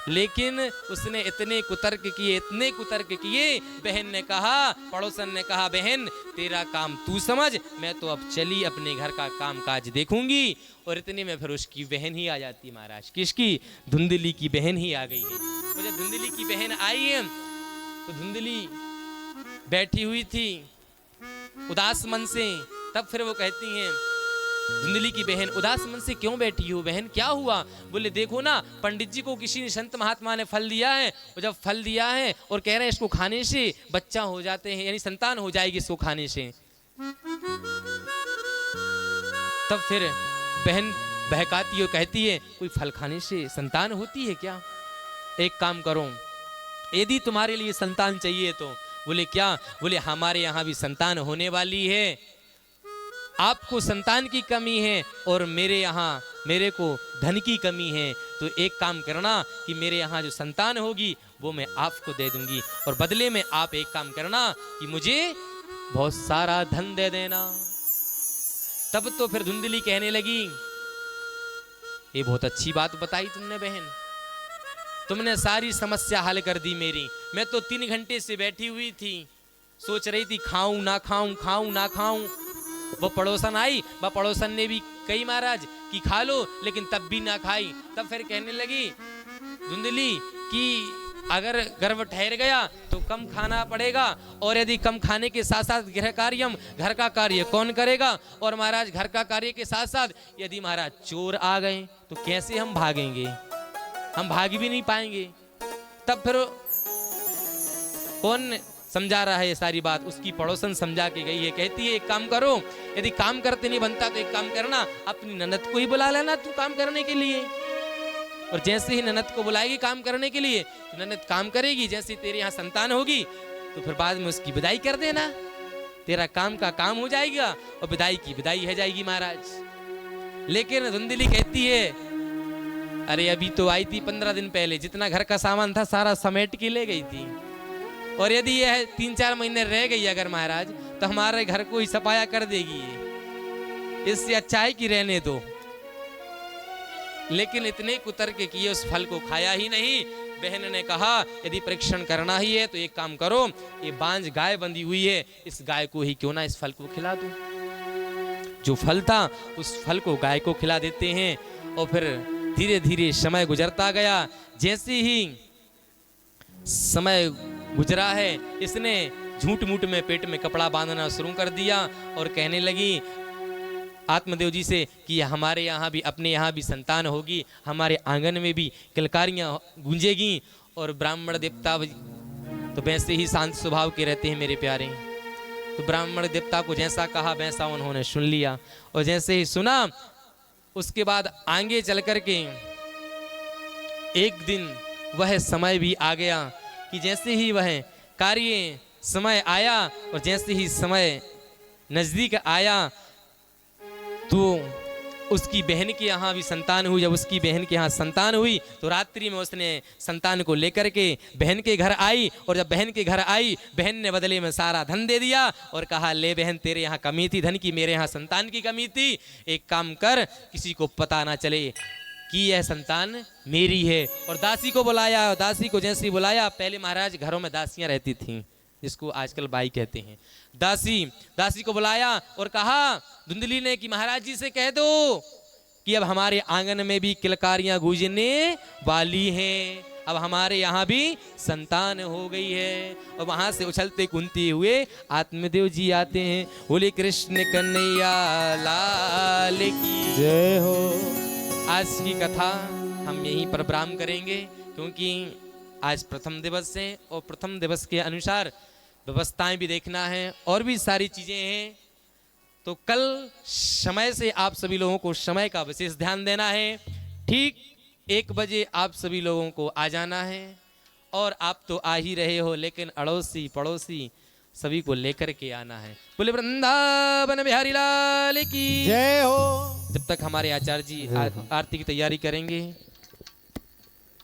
लेकिन उसने इतने कुतर्क किए, इतने कुतर्क किए। बहन ने कहा, पड़ोसन ने कहा, बहन तेरा काम तू समझ, मैं तो अब चली अपने घर का काम काज देखूंगी। और इतने में फिर उसकी बहन ही आ जाती महाराज। किसकी? धुंधली की बहन ही आ गई है। तो जब धुंधली की बहन आई है तो धुंधली बैठी हुई थी उदास मन से। तब फिर वो कहती हैं, धुंधली की बहन, उदास मन से क्यों बैठी हो बहन, क्या हुआ? बोले देखो ना, पंडित जी को किसी ने संत महात्मा ने फल दिया है, और जब फल दिया है और कह रहे हैं इसको खाने से बच्चा हो जाते हैं, यानी संतान हो जाएगी इसको खाने से। तब फिर बहन बहकाती और कहती है, कोई फल खाने से संतान होती है क्या? एक काम करो, यदि तुम्हारे लिए संतान चाहिए तो। बोले क्या? बोले हमारे यहाँ भी संतान होने वाली है, आपको संतान की कमी है और मेरे यहाँ मेरे को धन की कमी है, तो एक काम करना कि मेरे यहाँ जो संतान होगी वो मैं आपको दे दूंगी, और बदले में आप एक काम करना कि मुझे बहुत सारा धन दे देना। तब तो फिर धुंधली कहने लगी, ये बहुत अच्छी बात बताई तुमने बहन, तुमने सारी समस्या हल कर दी मेरी। मैं तो 3 घंटे से बैठी हुई थी, सोच रही थी खाऊं ना खाऊं, खाऊं ना खाऊं। वो पड़ोसन आई, वह पड़ोसन ने भी कही महाराज कि खा लो, लेकिन तब भी ना खाई। तब फिर कहने लगी धुंधली कि अगर गर्भ ठहर गया तो कम खाना पड़ेगा, और यदि कम खाने के साथ साथ गृह कार्यम, घर का कार्य कौन करेगा? और महाराज घर का कार्य के साथ साथ यदि महाराज चोर आ गए तो कैसे हम भागेंगे? हम भाग भी नहीं पाएंगे। तब फिर कौन समझा रहा है ये सारी बात? उसकी पड़ोसन समझा के गई है। कहती है एक काम करो, यदि काम करते नहीं बनता तो एक काम करना, अपनी ननद को ही बुला लेना तू काम करने के लिए, और जैसे ही ननद को बुलाएगी काम करने के लिए तो ननद काम करेगी, जैसे तेरे यहाँ संतान होगी तो फिर बाद में उसकी विदाई कर देना, तेरा काम का काम हो जाएगा और विदाई की विदाई हो जाएगी महाराज। लेकिन धुंधली कहती है, अरे अभी तो आई थी 15 दिन पहले, जितना घर का सामान था सारा समेट के ले गई थी, और यदि यह 3-4 महीने रह गई अगर महाराज तो हमारे घर को ही सफाया कर देगी ये, इससे अच्छा है कि रहने दो। लेकिन इतने कुतर्क किए, उस फल को खाया ही नहीं। बहन ने कहा यदि परीक्षण करना ही है तो एक काम करो, ये बांझ गाय बंधी हुई है, इस गाय को ही क्यों ना इस फल को खिला दूं। जो फल था उस फल को गाय को खिला देते हैं, और फिर धीरे धीरे समय गुजरता गया। जैसे ही समय गुजरा है, इसने झूठ मूठ में पेट में कपड़ा बांधना शुरू कर दिया और कहने लगी आत्मदेव जी से कि हमारे यहाँ भी, अपने यहाँ भी संतान होगी, हमारे आंगन में भी किलकारियाँ गूंजेगी। और ब्राह्मण देवता तो वैसे ही शांत स्वभाव के रहते हैं मेरे प्यारे, तो ब्राह्मण देवता को जैसा कहा वैसा उन्होंने सुन लिया। और जैसे ही सुना उसके बाद आगे चल कर के एक दिन वह समय भी आ गया कि जैसे ही वह कार्य समय आया और जैसे ही समय नजदीक आया तो उसकी बहन के यहाँ भी संतान हुई। जब उसकी बहन के यहाँ संतान हुई तो रात्रि में उसने संतान को लेकर के बहन के घर आई, और जब बहन के घर आई बहन ने बदले में सारा धन दे दिया और कहा, ले बहन तेरे यहाँ कमी थी धन की, मेरे यहाँ संतान की कमी थी, एक काम कर किसी को पता ना चले कि यह संतान मेरी है। और दासी को बुलाया, दासी को जैसे ही बुलाया, पहले महाराज घरों में दासियां रहती थीं, जिसको आजकल बाई कहते हैं, दासी को बुलाया और कहा धुंधली ने कि महाराज जी से कह दो कि अब हमारे आंगन में भी किलकारियां गूंजने वाली हैं, अब हमारे यहाँ भी संतान हो गई है। और वहां से उछलते कूदते हुए आत्मदेव जी आते हैं। बोले कृष्ण कन्हैया लाल की जय हो। आज की कथा हम यहीं पर विराम करेंगे, क्योंकि आज प्रथम दिवस है और प्रथम दिवस के अनुसार व्यवस्थाएं भी देखना है और भी सारी चीजें हैं। तो कल समय से आप सभी लोगों को समय का विशेष ध्यान देना है। ठीक 1 बजे आप सभी लोगों को आ जाना है, और आप तो आ ही रहे हो, लेकिन अड़ोसी पड़ोसी सभी को लेकर के आना है। बोले वृंदावन बिहारी लाल की जय हो। जब तक हमारे आचार्य जी आरती की तैयारी करेंगे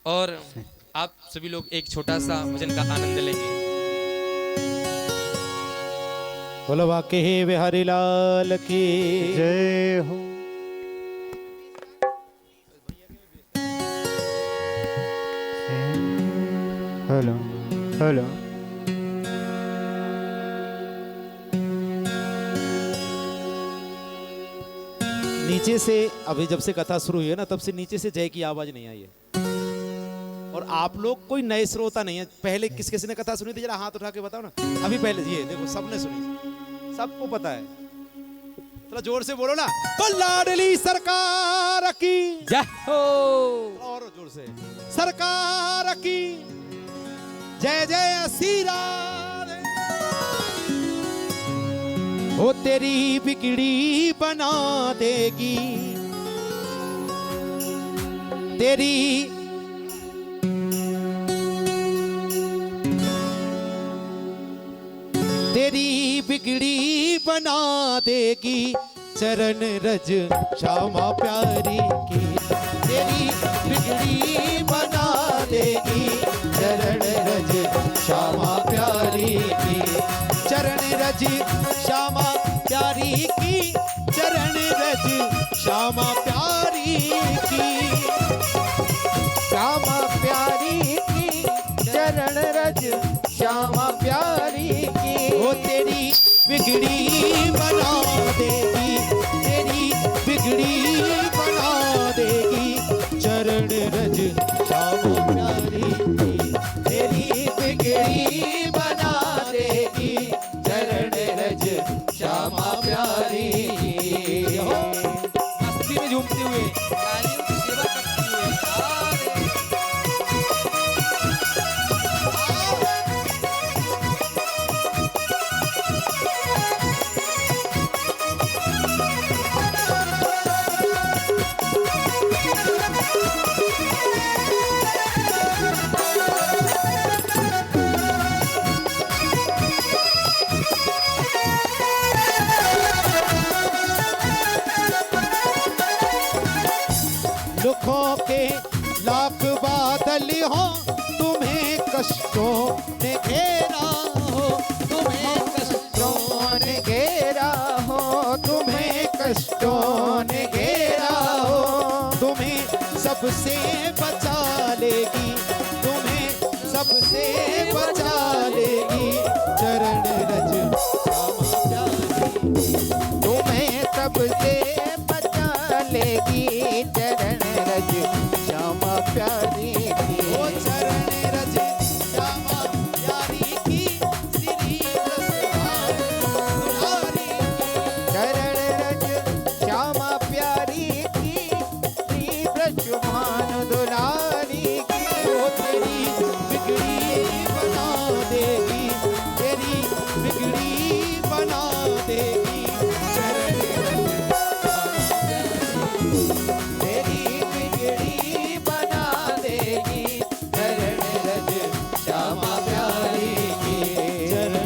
और आप सभी लोग एक छोटा सा भजन का आनंद लेंगे। बोलो वाके बिहारी लाल की जय हो। Hello hello. नीचे से अभी जब से कथा शुरू हुई है ना, तब से नीचे से जय की आवाज नहीं आई है। और आप लोग कोई नए श्रोता नहीं है। पहले किस किसी ने कथा सुनी थी, जरा हाथ उठा के बताओ ना। अभी पहले ये देखो, सबने सुनी, सबको पता है। थोड़ा जोर से बोलो ना, तो लाडली सरकार की जय हो। और जोर से, सरकार की जय जय श्री राधे। वो तेरी बिगड़ी बना देगी, तेरी तेरी बिगड़ी बना देगी, चरण रज श्यामा प्यारी की। तेरी बिगड़ी बना देगी, चरण रज श्यामा प्यारी की। चरण रज श्यामा प्यारी की, चरण रज श्यामा प्यारी की। श्यामा प्यारी की, चरण रज श्यामा प्यारी की। वो तेरी बिगड़ी बना देगी, तेरी बिगड़ी बना देगी, चरण रज श्यामा प्यारी की। तेरी बिगड़ी बना देगी, चरण रज श्यामा प्यारी की। मस्ती में झूमते हुए तालियों की सेवा करते हुए दुखों के लाख बादल हो, तुम्हें कष्टों ने घेरा हो, तुम्हें कष्टों ने घेरा हो, तुम्हें कष्टों ने घेरा हो। तुम्हें सबसे बचा लेगी, तुम्हें सबसे बचा लेगी, चरण रज श्यामा प्यारी। तुम्हें सबसे बचा लेगी, चरण रज श्यामा प्यारी की। ओ चरण रज श्यामा प्यारी की, श्री रसधार दुलारी की। चरण रज श्यामा प्यारी की, श्री ब्रजमान दुलारी की। वो तेरी बिगड़ी बना देगी, तेरी बिगड़ी बना देगी, चरण तेरी बिगड़ी बना देगी, चरण रज श्यामा प्यारी की। चरण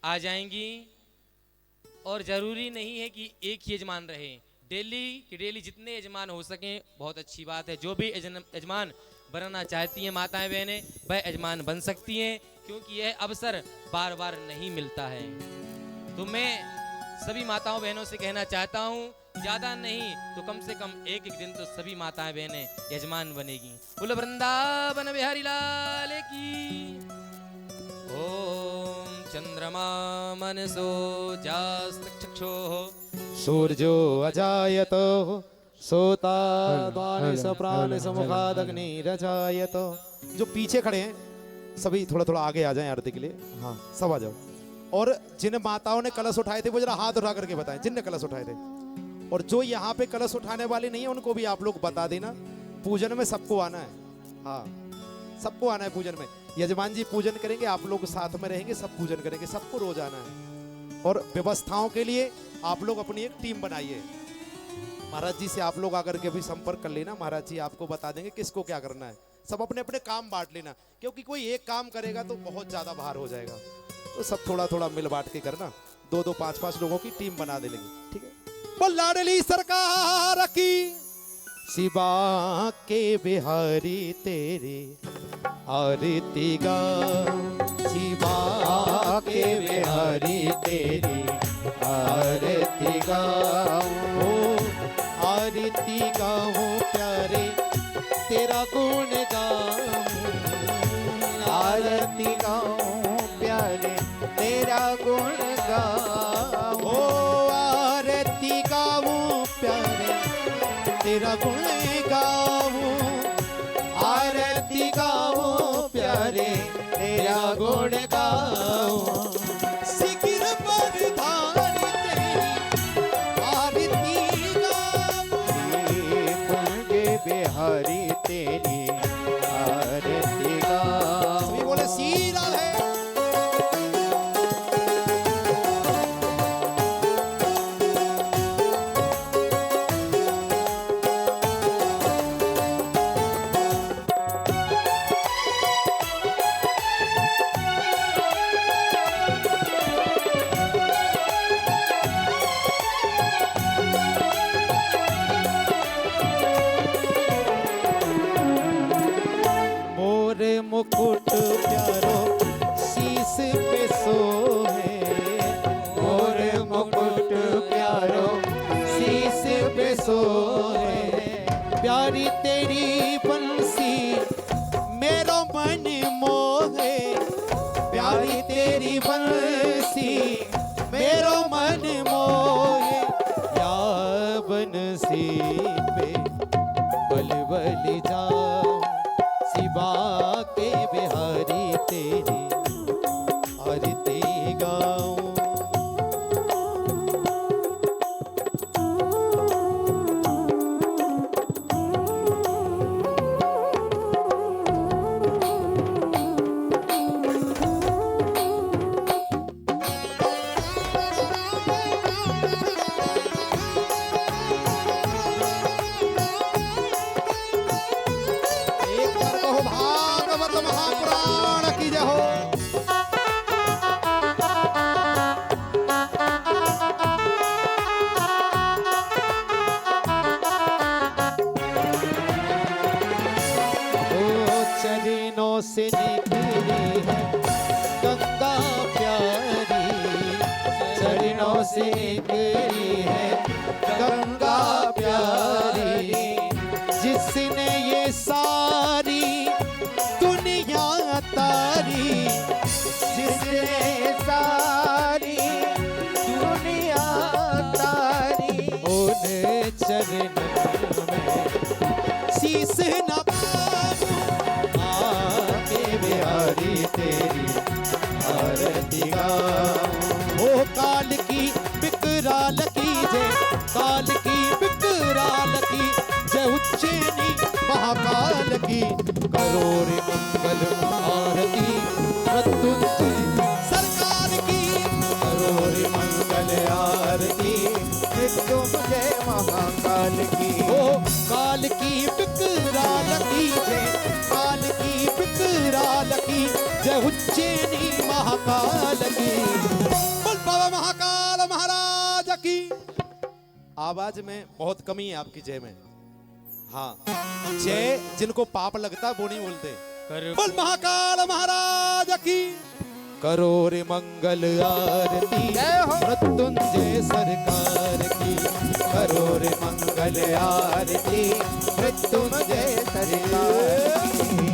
आ जाएंगी। और ज़रूरी नहीं है कि एक ही यजमान रहे, डेली की डेली जितने यजमान हो सकें बहुत अच्छी बात है। जो भी यजमान बनना चाहती हैं माताएं बहनें, वह यजमान बन सकती हैं, क्योंकि यह अवसर बार बार नहीं मिलता है। तो मैं सभी माताओं बहनों से कहना चाहता हूँ, ज़्यादा नहीं तो कम से कम एक एक दिन तो सभी माताएं बहनें यजमान बनेगी। बोलो वृंदावन बिहारी लाल की। ओम चंद्रमा मनसो जास्तक्षुः सूर्यो अजायतो सोता दानि सप्राण समुखादग्निरजायतो। जो पीछे खड़े हैं सभी थोड़ा थोड़ा आगे आ जाएं आरती के लिए। हाँ, सब आ जाओ। और जिन माताओं ने कलश उठाए थे वो जरा हाथ उठा करके बताएं, जिनने कलश उठाए थे। और जो यहाँ पे कलश उठाने वाले नहीं है उनको भी आप लोग बता देना। पूजन में सबको आना है। हाँ, सबको आना है पूजन में। यजमान जी पूजन करेंगे, आप लोग साथ में रहेंगे, सब पूजन करेंगे, सबको रोज आना है। और व्यवस्थाओं के लिए आप लोग अपनी एक टीम बनाइए। महाराज जी से आप लोग आकर के भी संपर्क कर लेना, महाराज जी आपको बता देंगे किसको क्या करना है। सब अपने अपने काम बांट लेना, क्योंकि कोई एक काम करेगा तो बहुत ज्यादा भार हो जाएगा। तो सब थोड़ा थोड़ा मिल बांट के करना। 2-2 5-5 लोगों की टीम बना दे लेंगे, ठीक है। बोल लाडली सरकार की। शिवा के बिहारी तेरे आरती गाऊं, शिवा के बिहारी तेरी आरती गाऊं, आरती गाऊं प्यारे तेरा गुण गाऊं, आरती गाऊं प्यारे तेरा गुण गाऊं, आरती गाऊं प्यारे तेरा गुण गाऊं, आरती गाऊं प्यारे तेरा गुण गाऊं। सिगिर पर धारी तेरी आरती गाऊं, गुणगे बिहारी तेरी आरती गाऊं। सभी बोले सीरा है। मुकुट प्यारो शीस पे सोहे, और मुकुट प्यारो शीस पे सोहे, प्यारी तेरी बंसी मेरो मन मोहे, प्यारी तेरी बंसी मेरो मन मोहे, या बंसी पे बल बल जाऊं, शिवा के बिहारी तेरी आरती गाऊं। भागवत महापुराण की जय हो। चरणों से निकली है गंगा प्यारी, चरणों से निकली है गंगा प्यारी, जिसने ये सारी दुनिया तारी, जिसने सारी दुनिया तारी, उन चरणों में शीस नवाऊं, आके बिहारी तेरी आरती गाऊं। ओ काल की विकराल की जय, काल की विकराल की जय, उज्जैनी महाकाल की करोड़ मंगल आरती मृत्युंजय सरकार की, करोड़ मंगल आरती मृत्युंजय महाकाल की। ओ काल की विकराल की जय, काल की विकराल की जय, उज्जैनी महाकाल की। आवाज में बहुत कमी है आपकी जय में। हाँ, जय जिनको पाप लगता वो नहीं बोलते। कर बोल महाकाल महाराज की। करो रे मंगल आरती मृत्युंजय सरकार की। करो रे मंगल आरती मृत्युंजय सरकार की।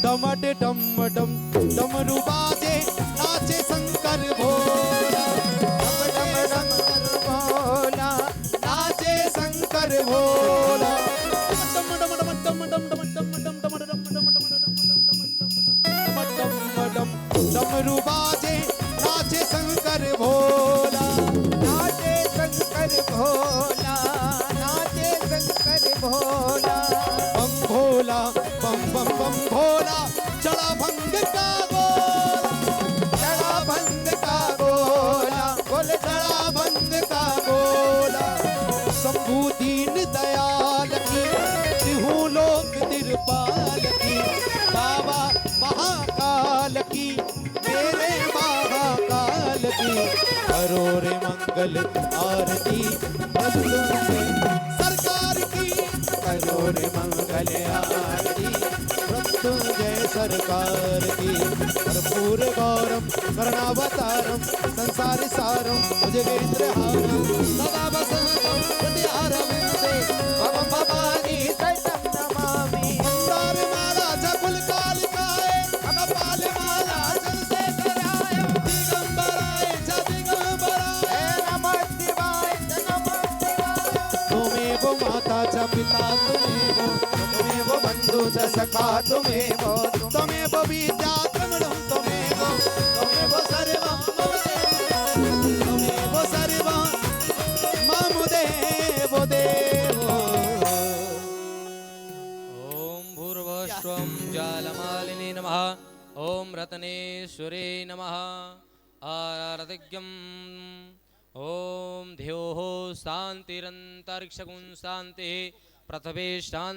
डमट डम डम डमरू बाजे नाचे शंकर भोला। डम डम शंकर भोला नाचे शंकर भोला। डम डम डम डम डम डम डम डम डम डम डम डम डमरू बाजे नाचे शंकर भोला। नाचे शंकर भोला नाचे शंकर भोला। बम भोला बम बम बम भोला चढ़ा भंग का गोला। चढ़ा भंग का गोला बोल चढ़ा भंग का गोला। शंभु दीन दयाल की तिहु लोक तिरपाल की। बाबा महाकाल की मेरे महाकाल की। करो रे मंगल आरती मृत्युंजय सरकार की। करो रे मंगल आरती मृत्युंजय सरकार की। कर्पूर गौरम करुणावतारम संसारी सारम भुजगेंद्रहारम सदा वसंतम हृदयारविंदे भवम भवानी शरणं नमामि। मंदार माला जगुल कालिकाए अगपाल माला जलते कराय। दिगंबराय च दिगंबराय नमः शिवाय नमः शिवाय। तुमेव माता च पिता तुमेव तुमेव बंधु च सखा तुमेव। तुमेव विद्या द्रविणं तुमेव तुमेव सर्वं मम देव। तुमेव सर्वं मम देव देव। ओम भूर्भुवस्वं ज्वालमालिनी नमः। ओम रत्नेश्वरे नमः। आराधिज्ञम् ओम ध्योः शान्तिरन्तरिक्षगुं शान्तिः पृथ्वी शान्ति।